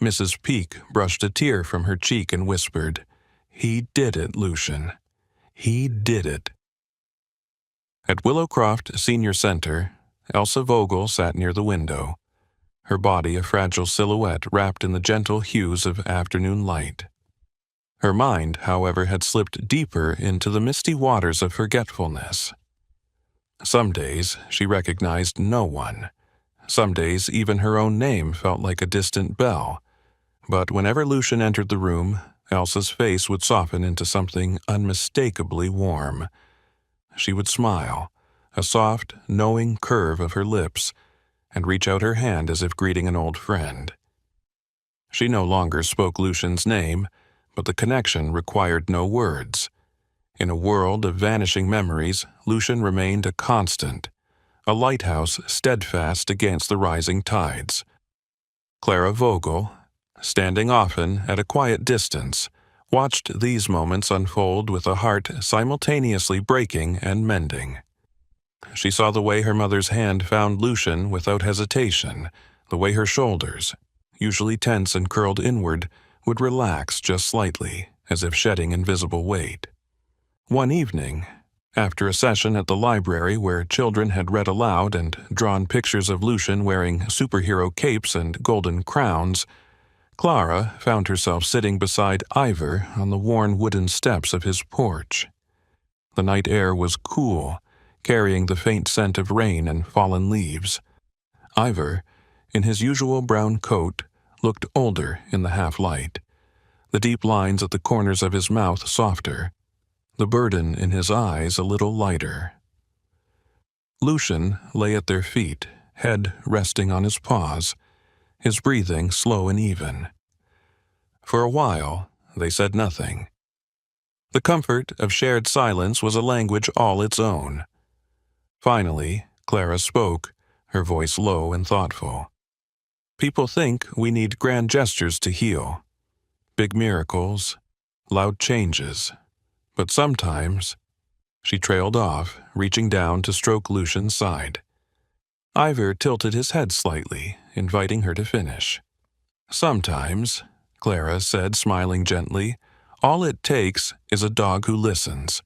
Mrs. Peake brushed a tear from her cheek and whispered, "He did it, Lucian. He did it." At Willowcroft Senior Center, Elsa Vogel sat near the window, her body a fragile silhouette wrapped in the gentle hues of afternoon light. Her mind, however, had slipped deeper into the misty waters of forgetfulness. Some days she recognized no one. Some days even her own name felt like a distant bell. But whenever Lucian entered the room, Elsa's face would soften into something unmistakably warm. She would smile, a soft, knowing curve of her lips, and reach out her hand as if greeting an old friend. She no longer spoke Lucian's name, but the connection required no words. In a world of vanishing memories, Lucian remained a constant, a lighthouse steadfast against the rising tides. Clara Vogel, standing often at a quiet distance, watched these moments unfold with a heart simultaneously breaking and mending. She saw the way her mother's hand found Lucian without hesitation, the way her shoulders, usually tense and curled inward, would relax just slightly, as if shedding invisible weight. One evening, after a session at the library where children had read aloud and drawn pictures of Lucian wearing superhero capes and golden crowns, Clara found herself sitting beside Ivor on the worn wooden steps of his porch. The night air was cool, carrying the faint scent of rain and fallen leaves. Ivor, in his usual brown coat, looked older in the half-light, the deep lines at the corners of his mouth softer, the burden in his eyes a little lighter. Lucian lay at their feet, head resting on his paws, his breathing slow and even. For a while, they said nothing. The comfort of shared silence was a language all its own. Finally, Clara spoke, her voice low and thoughtful. People think we need grand gestures to heal, big miracles, loud changes. But sometimes, she trailed off, reaching down to stroke Lucian's side. Ivor tilted his head slightly, inviting her to finish. Sometimes, Clara said, smiling gently, all it takes is a dog who listens,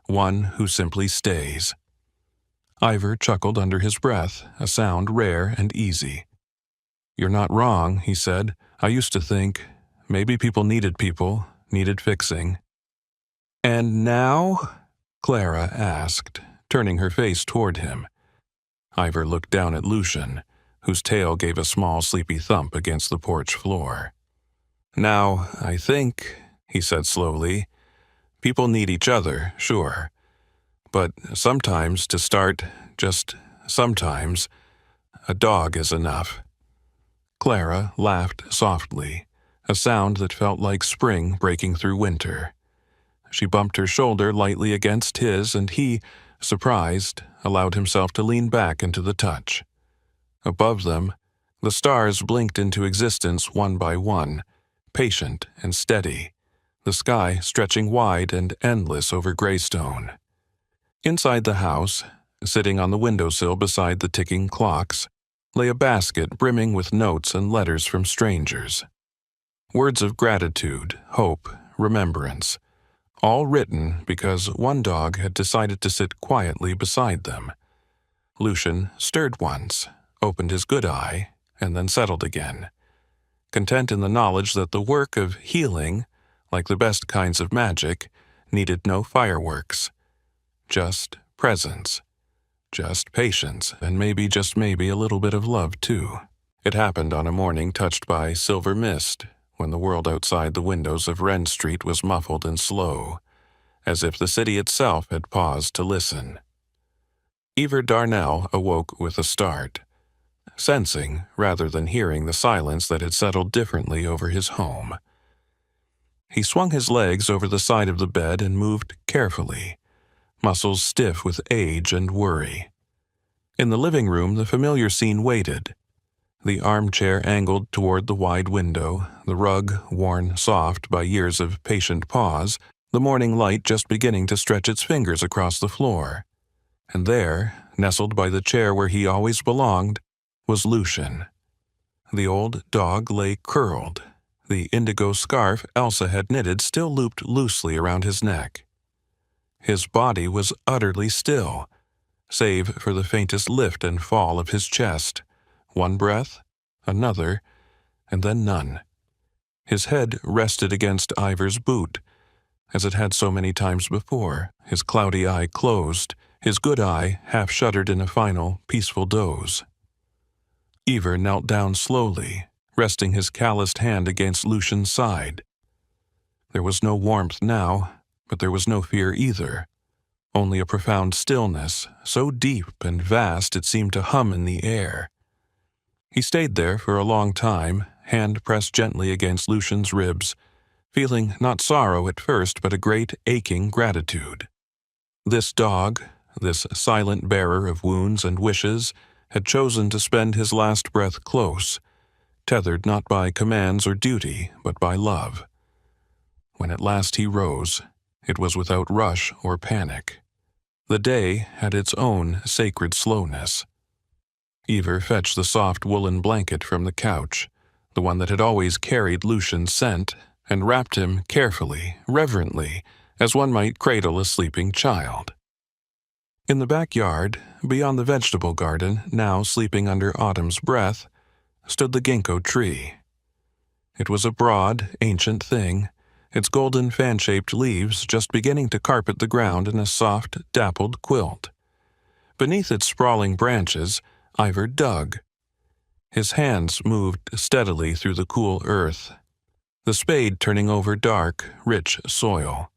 one who simply stays. Ivor chuckled under his breath, a sound rare and easy. You're not wrong, he said. I used to think, maybe people, needed fixing. And now? Clara asked, turning her face toward him. Ivor looked down at Lucian, whose tail gave a small sleepy thump against the porch floor. Now, I think, he said slowly, people need each other, sure. But sometimes to start, just sometimes, a dog is enough. Clara laughed softly, a sound that felt like spring breaking through winter. She bumped her shoulder lightly against his, and he, surprised, allowed himself to lean back into the touch. Above them, the stars blinked into existence one by one, patient and steady, the sky stretching wide and endless over Greystone. Inside the house, sitting on the windowsill beside the ticking clocks, lay a basket brimming with notes and letters from strangers. Words of gratitude, hope, remembrance, all written because one dog had decided to sit quietly beside them. Lucian stirred once, opened his good eye, and then settled again, content in the knowledge that the work of healing, like the best kinds of magic, needed no fireworks. Just presence, just patience, and maybe, just maybe, a little bit of love, too. It happened on a morning touched by silver mist, when the world outside the windows of Wren Street was muffled and slow, as if the city itself had paused to listen. Ivor Darnell awoke with a start, sensing rather than hearing the silence that had settled differently over his home. He swung his legs over the side of the bed and moved carefully, muscles stiff with age and worry. In the living room, the familiar scene waited. The armchair angled toward the wide window, the rug worn soft by years of patient pause, the morning light just beginning to stretch its fingers across the floor. And there, nestled by the chair where he always belonged, was Lucian. The old dog lay curled, the indigo scarf Elsa had knitted still looped loosely around his neck. His body was utterly still, save for the faintest lift and fall of his chest. One breath, another, and then none. His head rested against Ivor's boot, as it had so many times before, his cloudy eye closed, his good eye half shuttered in a final, peaceful doze. Ivor knelt down slowly, resting his calloused hand against Lucian's side. There was no warmth now, but there was no fear either, only a profound stillness, so deep and vast it seemed to hum in the air. He stayed there for a long time, hand pressed gently against Lucian's ribs, feeling not sorrow at first but a great aching gratitude. This dog, this silent bearer of wounds and wishes, had chosen to spend his last breath close, tethered not by commands or duty, but by love. When at last he rose, it was without rush or panic. The day had its own sacred slowness. Iver fetched the soft woolen blanket from the couch, the one that had always carried Lucian's scent, and wrapped him carefully, reverently, as one might cradle a sleeping child. In the backyard, beyond the vegetable garden, now sleeping under autumn's breath, stood the ginkgo tree. It was a broad, ancient thing, its golden fan-shaped leaves just beginning to carpet the ground in a soft, dappled quilt. Beneath its sprawling branches, Iver dug. His hands moved steadily through the cool earth, the spade turning over dark, rich soil.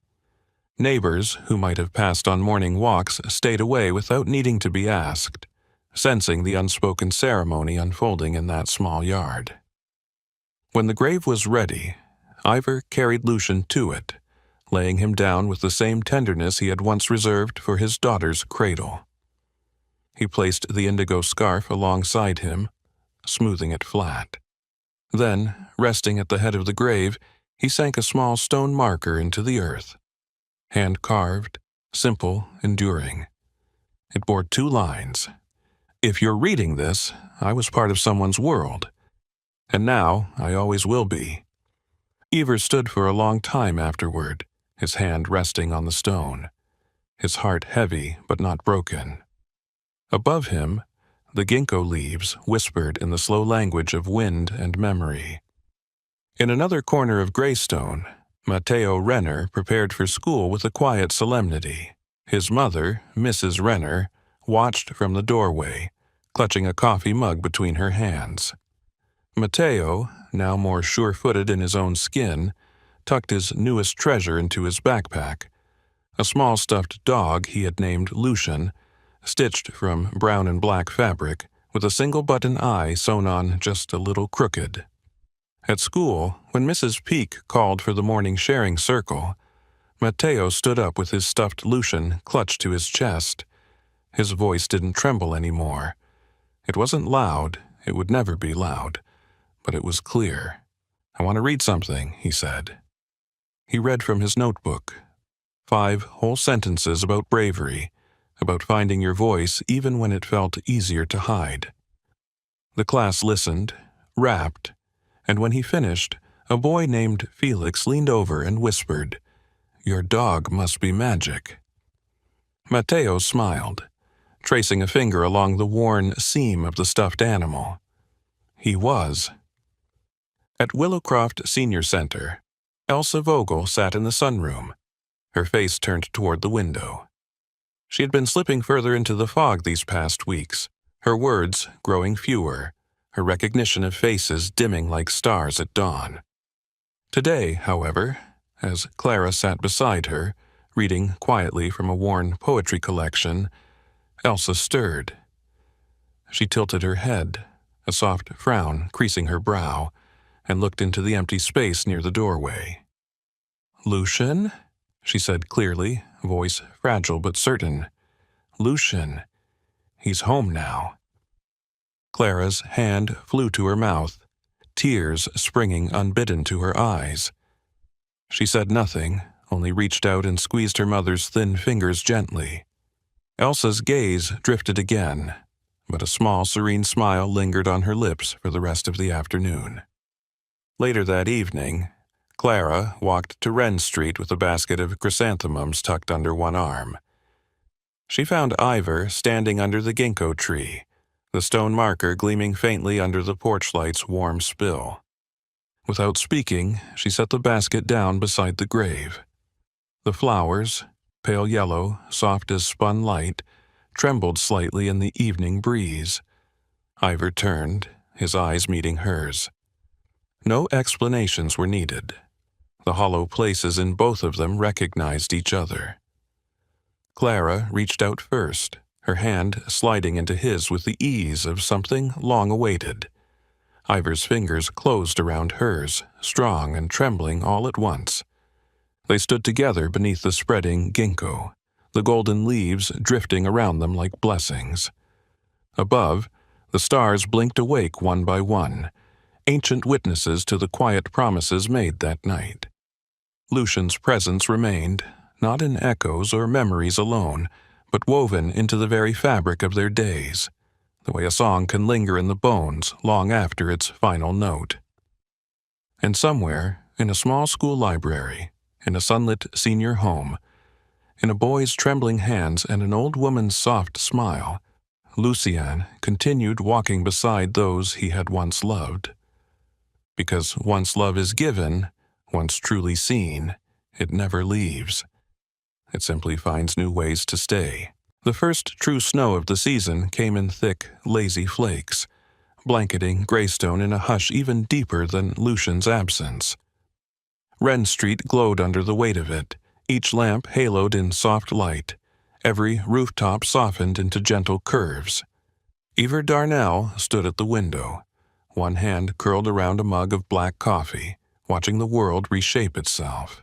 Neighbors, who might have passed on morning walks, stayed away without needing to be asked, sensing the unspoken ceremony unfolding in that small yard. When the grave was ready, Iver carried Lucian to it, laying him down with the same tenderness he had once reserved for his daughter's cradle. He placed the indigo scarf alongside him, smoothing it flat. Then, resting at the head of the grave, he sank a small stone marker into the earth. Hand-carved, simple, enduring. It bore 2 lines. "If you're reading this, I was part of someone's world. And now I always will be." Iver stood for a long time afterward, his hand resting on the stone, his heart heavy but not broken. Above him, the ginkgo leaves whispered in the slow language of wind and memory. In another corner of Greystone, Matteo Renner prepared for school with a quiet solemnity. His mother, Mrs. Renner, watched from the doorway, clutching a coffee mug between her hands. Matteo, now more sure-footed in his own skin, tucked his newest treasure into his backpack, a small stuffed dog he had named Lucian, stitched from brown and black fabric, with a single button eye sewn on just a little crooked. At school, when Mrs. Peake called for the morning sharing circle, Matteo stood up with his stuffed Lucian clutched to his chest. His voice didn't tremble anymore. It wasn't loud, it would never be loud, but it was clear. "I want to read something," he said. He read from his notebook. 5 whole sentences about bravery, about finding your voice even when it felt easier to hide. The class listened, rapt, and when he finished, a boy named Felix leaned over and whispered, "Your dog must be magic." Matteo smiled, tracing a finger along the worn seam of the stuffed animal. He was. At Willowcroft Senior Center, Elsa Vogel sat in the sunroom, her face turned toward the window. She had been slipping further into the fog these past weeks, her words growing fewer, her recognition of faces dimming like stars at dawn. Today, however, as Clara sat beside her, reading quietly from a worn poetry collection, Elsa stirred. She tilted her head, a soft frown creasing her brow, and looked into the empty space near the doorway. "Lucian?" she said clearly, voice fragile but certain. "Lucian. He's home now." Clara's hand flew to her mouth, tears springing unbidden to her eyes. She said nothing, only reached out and squeezed her mother's thin fingers gently. Elsa's gaze drifted again, but a small, serene smile lingered on her lips for the rest of the afternoon. Later that evening, Clara walked to Wren Street with a basket of chrysanthemums tucked under one arm. She found Iver standing under the ginkgo tree, the stone marker gleaming faintly under the porch light's warm spill. Without speaking, she set the basket down beside the grave. The flowers, pale yellow, soft as spun light, trembled slightly in the evening breeze. Iver turned, his eyes meeting hers. No explanations were needed. The hollow places in both of them recognized each other. Clara reached out first, her hand sliding into his with the ease of something long awaited. Ivor's fingers closed around hers, strong and trembling all at once. They stood together beneath the spreading ginkgo, the golden leaves drifting around them like blessings. Above, the stars blinked awake one by one, ancient witnesses to the quiet promises made that night. Lucian's presence remained, not in echoes or memories alone, but woven into the very fabric of their days, the way a song can linger in the bones long after its final note. And somewhere, in a small school library, in a sunlit senior home, in a boy's trembling hands and an old woman's soft smile, Lucien continued walking beside those he had once loved. Because once love is given, once truly seen, it never leaves. It simply finds new ways to stay. The first true snow of the season came in thick, lazy flakes, blanketing Greystone in a hush even deeper than Lucian's absence. Wren Street glowed under the weight of it, each lamp haloed in soft light, every rooftop softened into gentle curves. Ivor Darnell stood at the window, one hand curled around a mug of black coffee, watching the world reshape itself.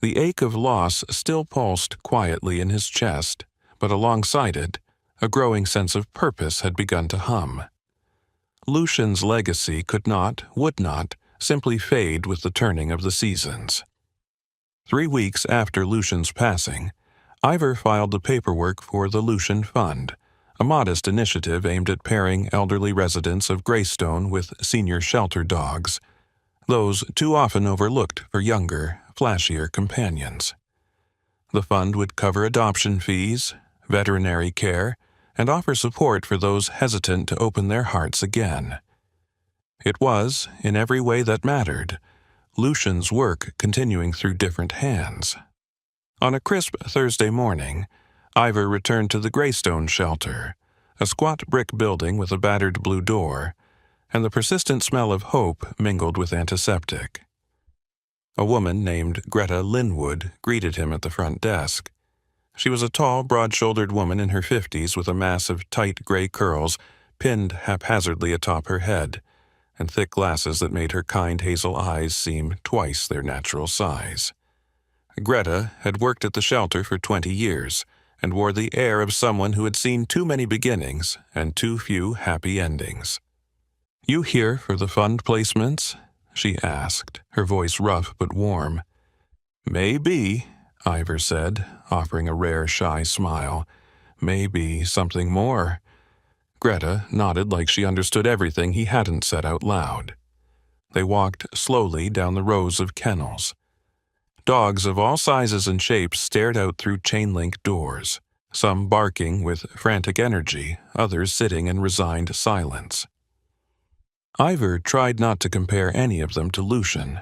The ache of loss still pulsed quietly in his chest, but alongside it, a growing sense of purpose had begun to hum. Lucian's legacy would not, simply fade with the turning of the seasons. 3 weeks after Lucian's passing, Ivor filed the paperwork for the Lucian Fund, a modest initiative aimed at pairing elderly residents of Greystone with senior shelter dogs, those too often overlooked for younger, flashier companions. The fund would cover adoption fees, veterinary care, and offer support for those hesitant to open their hearts again. It was, in every way that mattered, Lucian's work continuing through different hands. On a crisp Thursday morning, Ivor returned to the Greystone shelter, a squat brick building with a battered blue door, and the persistent smell of hope mingled with antiseptic. A woman named Greta Linwood greeted him at the front desk. She was a tall, broad-shouldered woman in her 50s with a mass of tight gray curls pinned haphazardly atop her head, and thick glasses that made her kind hazel eyes seem twice their natural size. Greta had worked at the shelter for 20 years and wore the air of someone who had seen too many beginnings and too few happy endings. "You here for the fund placements?" she asked, her voice rough but warm. "Maybe," Ivor said, offering a rare shy smile. "Maybe something more." Greta nodded like she understood everything he hadn't said out loud. They walked slowly down the rows of kennels. Dogs of all sizes and shapes stared out through chain-link doors, some barking with frantic energy, others sitting in resigned silence. Ivor tried not to compare any of them to Lucian.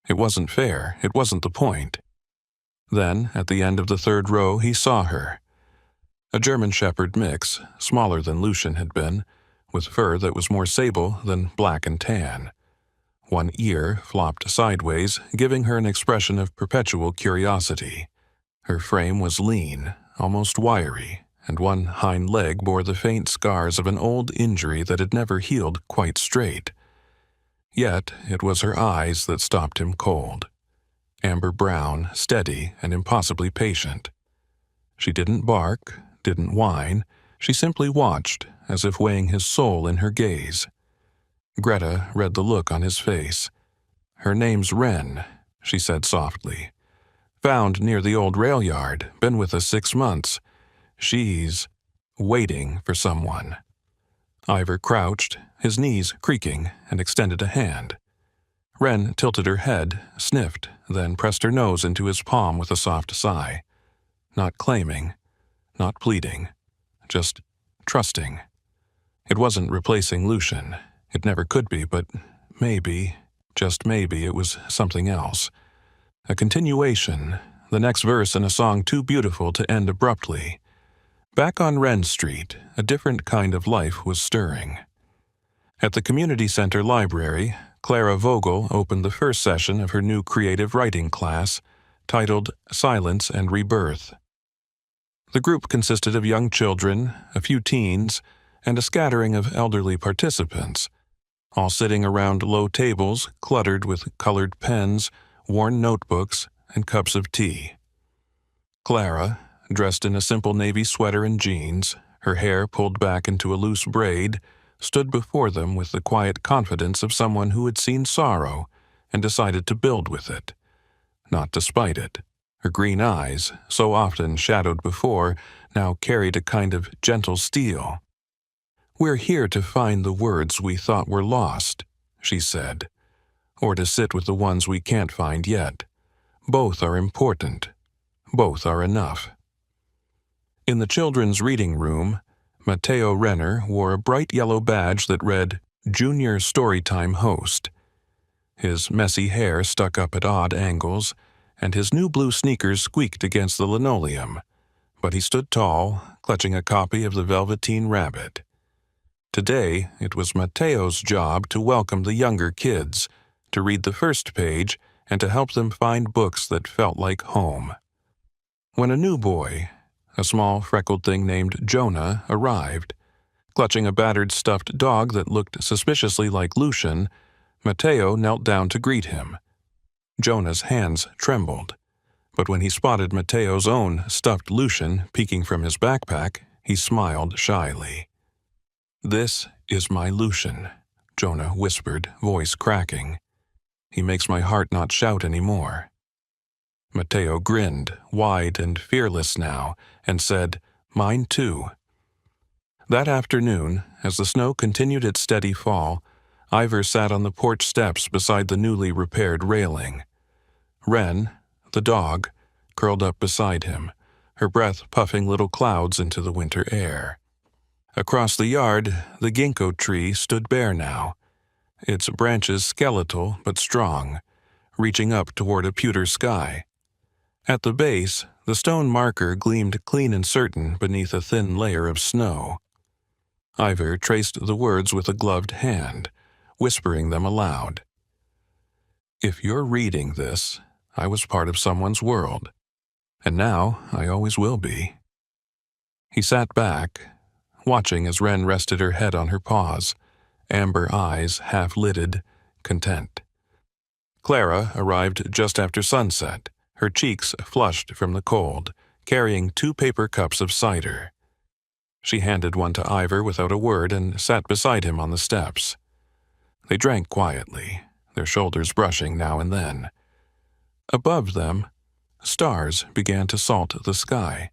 It wasn't fair, it wasn't the point. Then, at the end of the third row, he saw her. A German Shepherd mix, smaller than Lucian had been, with fur that was more sable than black and tan. One ear flopped sideways, giving her an expression of perpetual curiosity. Her frame was lean, almost wiry, and one hind leg bore the faint scars of an old injury that had never healed quite straight. Yet it was her eyes that stopped him cold. Amber brown, steady, and impossibly patient. She didn't bark, didn't whine, she simply watched, as if weighing his soul in her gaze. Greta read the look on his face. "Her name's Wren," she said softly. "Found near the old rail yard, been with us 6 months. She's waiting for someone." Ivor crouched, his knees creaking, and extended a hand. Wren tilted her head, sniffed, then pressed her nose into his palm with a soft sigh. Not claiming, not pleading, just trusting. It wasn't replacing Lucian. It never could be, but maybe, just maybe, it was something else. A continuation, the next verse in a song too beautiful to end abruptly. Back on Wren Street, a different kind of life was stirring. At the community center library, Clara Vogel opened the first session of her new creative writing class, titled Silence and Rebirth. The group consisted of young children, a few teens, and a scattering of elderly participants, all sitting around low tables cluttered with colored pens, worn notebooks, and cups of tea. Clara, dressed in a simple navy sweater and jeans, her hair pulled back into a loose braid, stood before them with the quiet confidence of someone who had seen sorrow and decided to build with it, not despite it. Her green eyes, so often shadowed before, now carried a kind of gentle steel. "We're here to find the words we thought were lost," she said, "or to sit with the ones we can't find yet. Both are important. Both are enough." In the children's reading room, Matteo Renner wore a bright yellow badge that read Junior Storytime Host. His messy hair stuck up at odd angles, and his new blue sneakers squeaked against the linoleum, but he stood tall, clutching a copy of the Velveteen Rabbit. Today, it was Matteo's job to welcome the younger kids, to read the first page, and to help them find books that felt like home. When a new boy, a small freckled thing named Jonah, arrived, clutching a battered stuffed dog that looked suspiciously like Lucian, Matteo knelt down to greet him. Jonah's hands trembled, but when he spotted Matteo's own stuffed Lucian peeking from his backpack, he smiled shyly. "This is my Lucian," Jonah whispered, voice cracking. "He makes my heart not shout anymore." Matteo grinned, wide and fearless now, and said, "Mine too." That afternoon, as the snow continued its steady fall, Ivor sat on the porch steps beside the newly repaired railing. Wren, the dog, curled up beside him, her breath puffing little clouds into the winter air. Across the yard, the ginkgo tree stood bare now, its branches skeletal but strong, reaching up toward a pewter sky. At the base, the stone marker gleamed clean and certain beneath a thin layer of snow. Ivor traced the words with a gloved hand, whispering them aloud. "If you're reading this, I was part of someone's world, and now I always will be." He sat back, watching as Wren rested her head on her paws, amber eyes half-lidded, content. Clara arrived just after sunset, her cheeks flushed from the cold, carrying 2 paper cups of cider. She handed one to Ivor without a word and sat beside him on the steps. They drank quietly, their shoulders brushing now and then. Above them, stars began to salt the sky.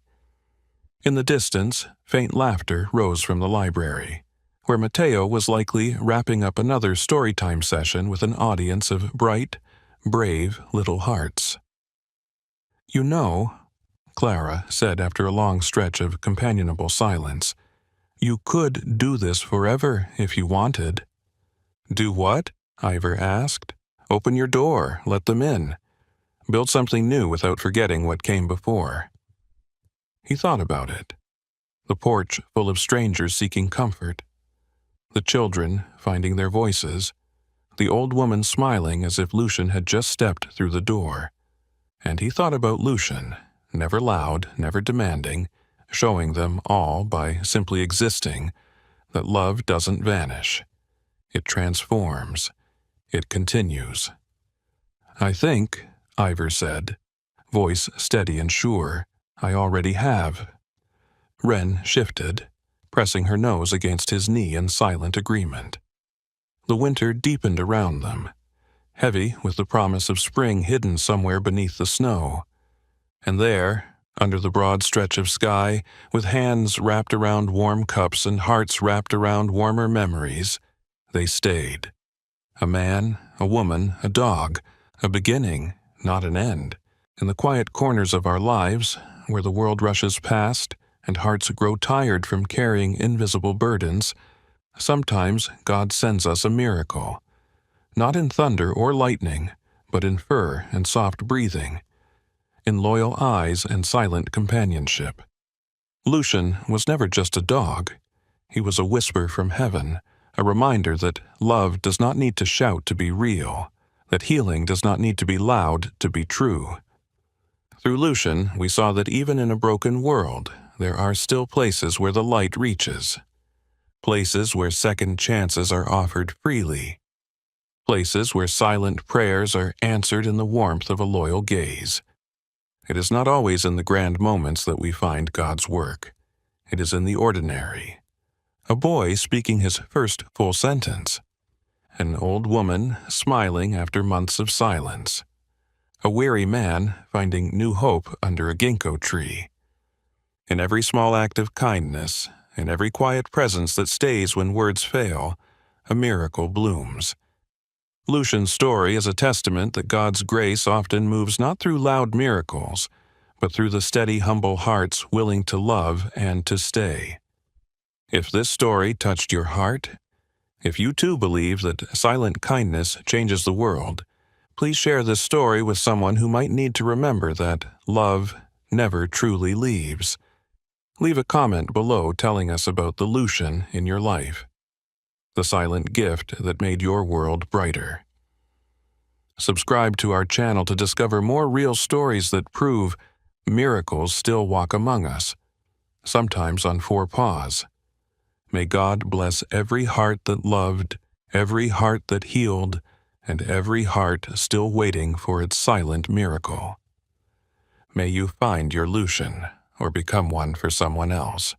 In the distance, faint laughter rose from the library, where Matteo was likely wrapping up another storytime session with an audience of bright, brave little hearts. "You know," Clara said after a long stretch of companionable silence, "you could do this forever if you wanted." "Do what?" Ivor asked. "Open your door, let them in. Build something new without forgetting what came before." He thought about it. The porch full of strangers seeking comfort. The children finding their voices. The old woman smiling as if Lucian had just stepped through the door. And he thought about Lucian, never loud, never demanding, showing them all by simply existing that love doesn't vanish. It transforms. It continues. "I think," Ivor said, voice steady and sure, "I already have." Wren shifted, pressing her nose against his knee in silent agreement. The winter deepened around them, heavy with the promise of spring hidden somewhere beneath the snow. And there, under the broad stretch of sky, with hands wrapped around warm cups and hearts wrapped around warmer memories, they stayed. A man, a woman, a dog, a beginning, not an end. In the quiet corners of our lives, where the world rushes past and hearts grow tired from carrying invisible burdens, sometimes God sends us a miracle. Not in thunder or lightning, but in fur and soft breathing, in loyal eyes and silent companionship. Lucian was never just a dog. He was a whisper from heaven, a reminder that love does not need to shout to be real, that healing does not need to be loud to be true. Through Lucian, we saw that even in a broken world, there are still places where the light reaches. places where second chances are offered freely, places where silent prayers are answered in the warmth of a loyal gaze. It is not always in the grand moments that we find God's work. It is in the ordinary. A boy speaking his first full sentence. An old woman smiling after months of silence. A weary man finding new hope under a ginkgo tree. In every small act of kindness, in every quiet presence that stays when words fail, a miracle blooms. Lucian's story is a testament that God's grace often moves not through loud miracles, but through the steady, humble hearts willing to love and to stay. If this story touched your heart, if you too believe that silent kindness changes the world, please share this story with someone who might need to remember that love never truly leaves. Leave a comment below telling us about the Lucian in your life, the silent gift that made your world brighter. Subscribe to our channel to discover more real stories that prove miracles still walk among us, sometimes on four paws. May God bless every heart that loved, every heart that healed, and every heart still waiting for its silent miracle. May you find your Lucian, or become one for someone else.